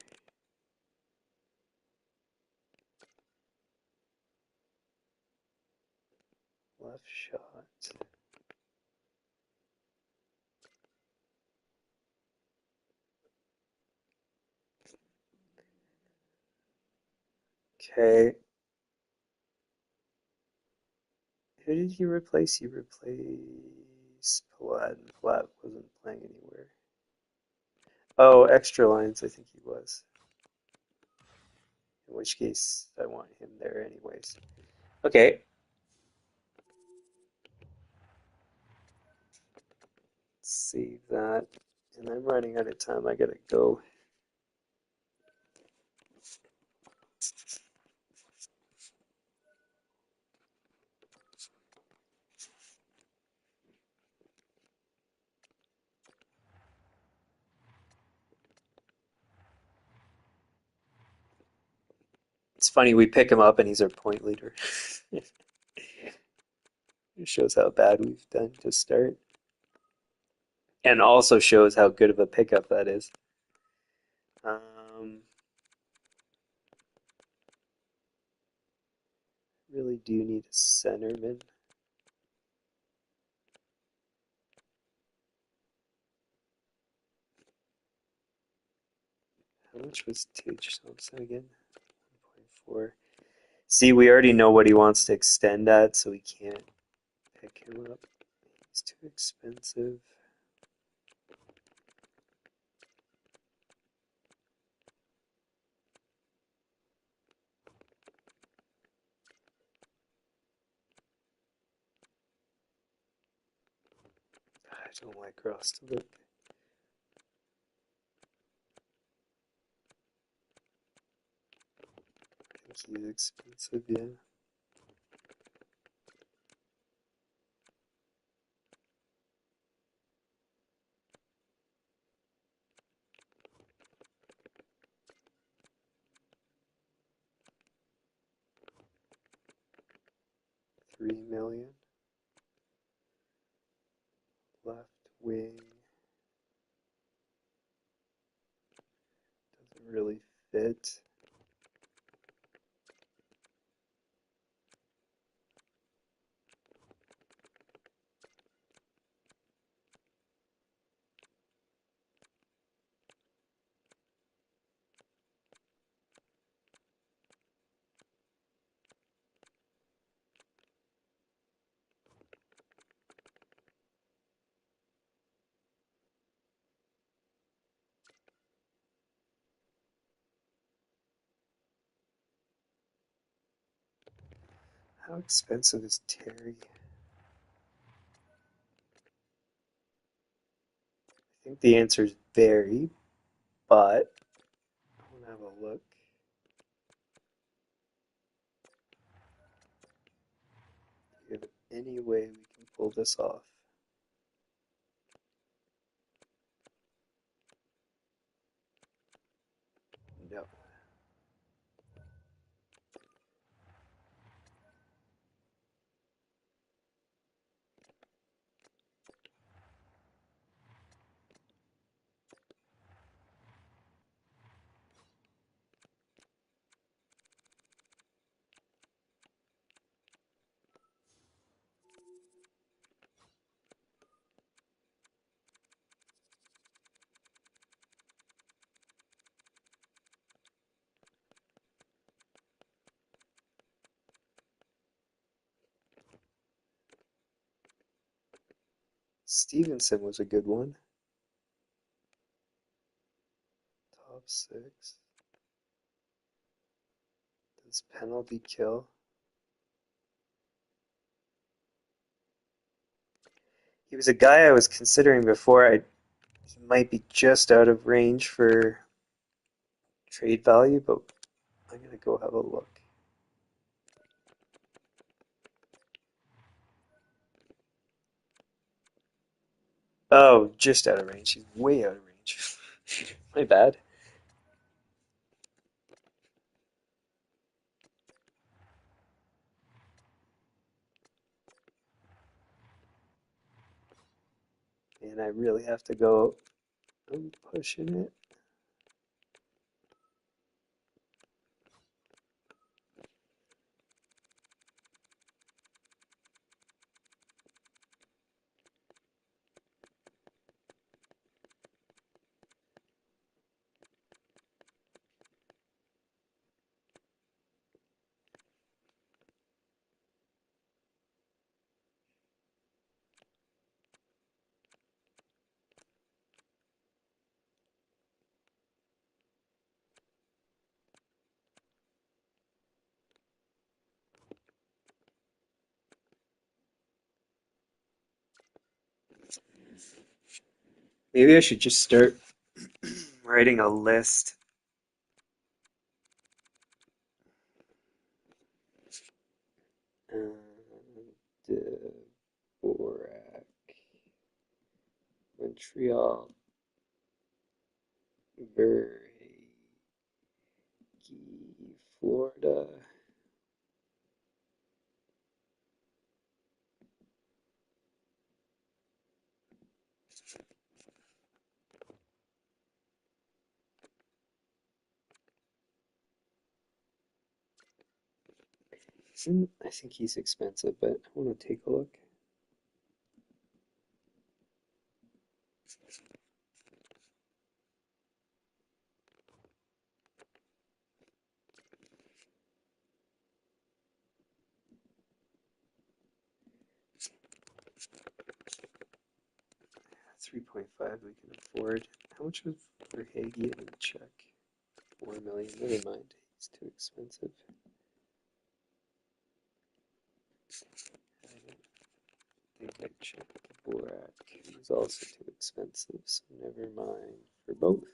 left shot. Okay, who did he replace? He replaced Palat. Palat wasn't playing anywhere. Oh, extra lines, I think he was. In which case, I want him there anyways. Okay, save that. And I'm running out of time. I gotta go. It's funny, we pick him up and he's our point leader. It shows how bad we've done to start. And also shows how good of a pickup that is. Um, really do need a centerman. How much was Tage Thompson again? 1.4. See, we already know what he wants to extend at, so we can't pick him up. He's too expensive. I don't like Ross to look. he's expensive, yeah. $3 million. Left wing. Doesn't really fit. How expensive is Terry? I think the answer is very, but I want to have a look. Do you have any way we can pull this off? No. Stevenson was a good one. Top six. Does penalty kill? He was a guy I was considering before. He might be just out of range for trade value, but I'm gonna go have a look. Oh, just out of range. He's way out of range. My bad. And I really have to go. I'm pushing it. Maybe I should just start writing a list. Dvorak, Montreal, Verhage, Florida. I think he's expensive, but I want to take a look. $3.5 we can afford. How much was Verhage in check? $4 million. Never mind. He's too expensive. I think I checked Dvorak. He's also too expensive, so never mind for both.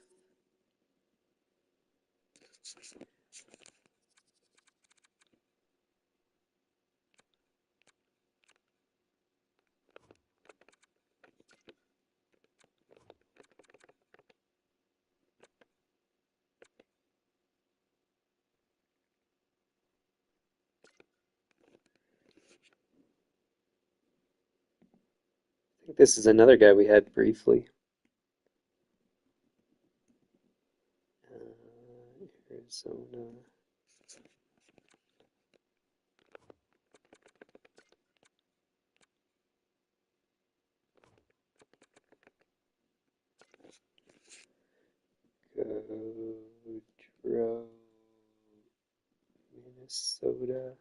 think this is another guy we had briefly. Arizona. Gaudreau, Minnesota.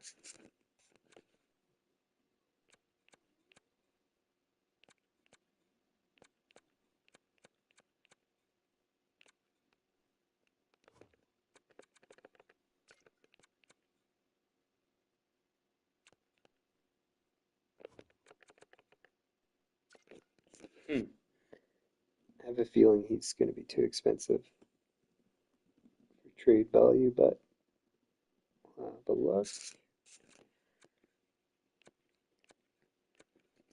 I have a feeling he's going to be too expensive for trade value, but the luck.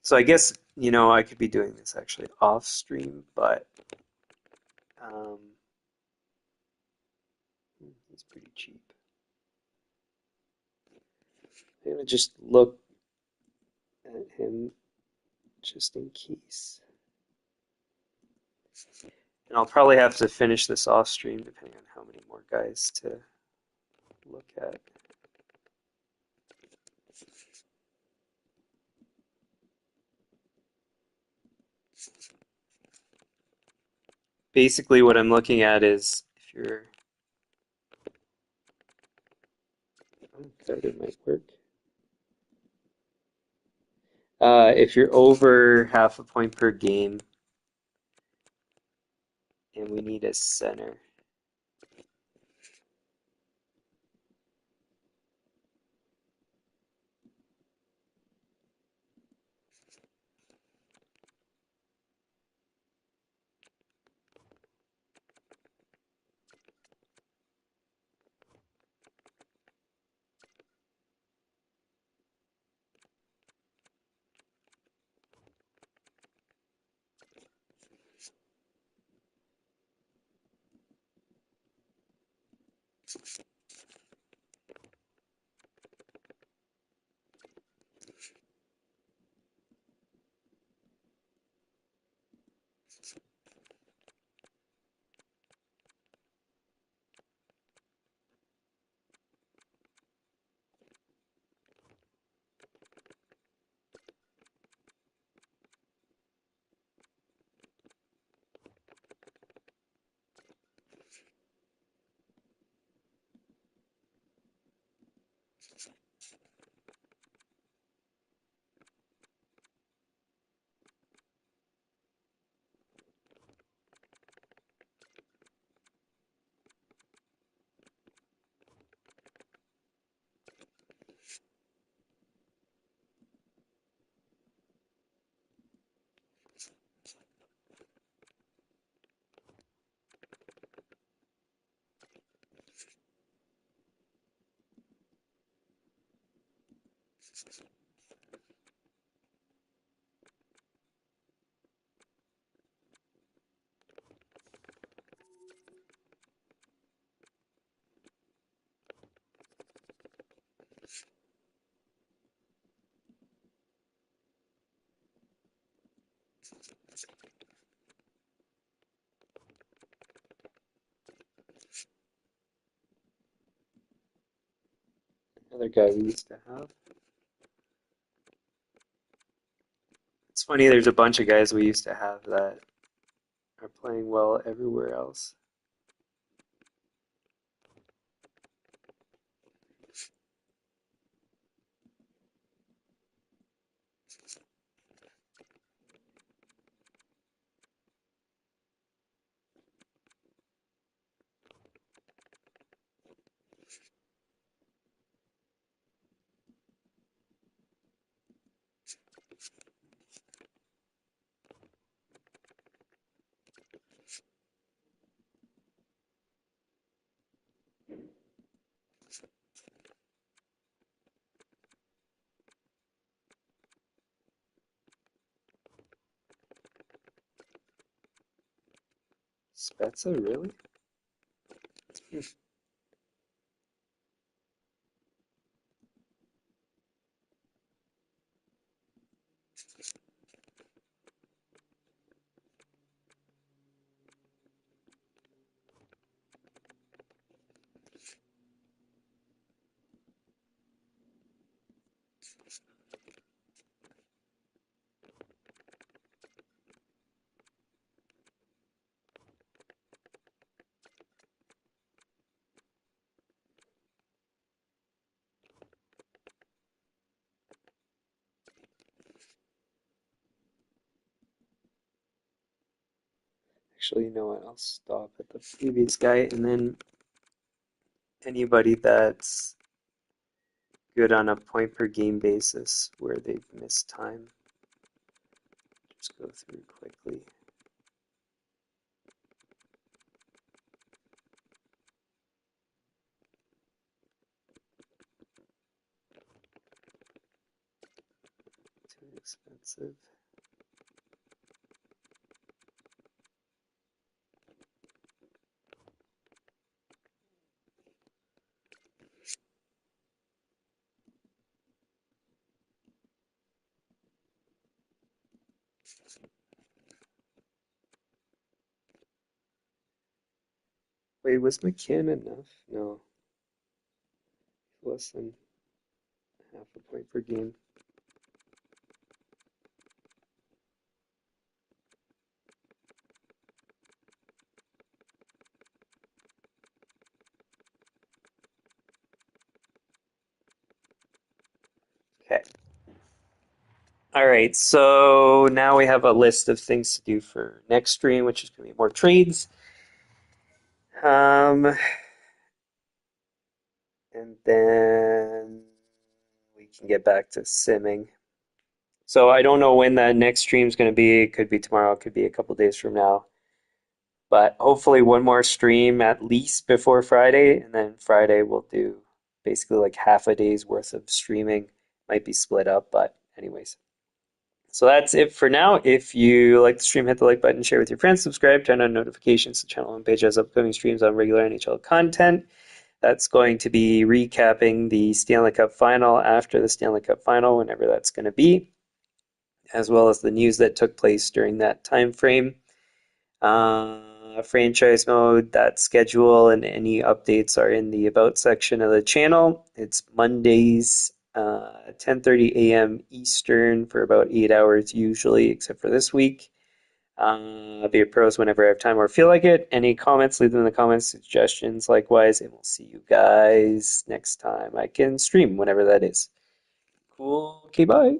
So I guess, I could be doing this actually off stream, but um, he's pretty cheap. I'm going to just look at him just in case. And I'll probably have to finish this off stream depending on how many more guys to look at. Basically, what I'm looking at is if you're. It might work. If you're over half a point per game, and we need a center. Another guy we used to have. It's funny, there's a bunch of guys we used to have that are playing well everywhere else. Spezza, really? Actually, you know what? I'll stop at the previous guy, and then anybody that's good on a point per game basis where they've missed time. Just go through quickly. Too expensive. Wait, was McCann enough? No, less than half a point per game. Okay. All right, so now we have a list of things to do for next stream, which is going to be more trades. And then we can get back to simming. So I don't know when the next stream is going to be. It could be tomorrow, it could be a couple days from now. But hopefully one more stream at least before Friday, and then Friday we'll do basically like half a day's worth of streaming. Might be split up, but anyways. So that's it for now. If you like the stream, hit the like button, share with your friends, subscribe, turn on notifications. The channel homepage has upcoming streams on regular NHL content. That's going to be recapping the Stanley Cup final after the Stanley Cup final, whenever that's going to be, as well as the news that took place during that time frame. Franchise mode, that schedule and any updates are in the About section of the channel. It's Mondays, 10:30 a.m. Eastern for about 8 hours usually, except for this week. I'll be a pros whenever I have time or feel like it. Any comments, leave them in the comments, suggestions likewise, and we'll see you guys next time I can stream, whenever that is. Cool. Okay, bye.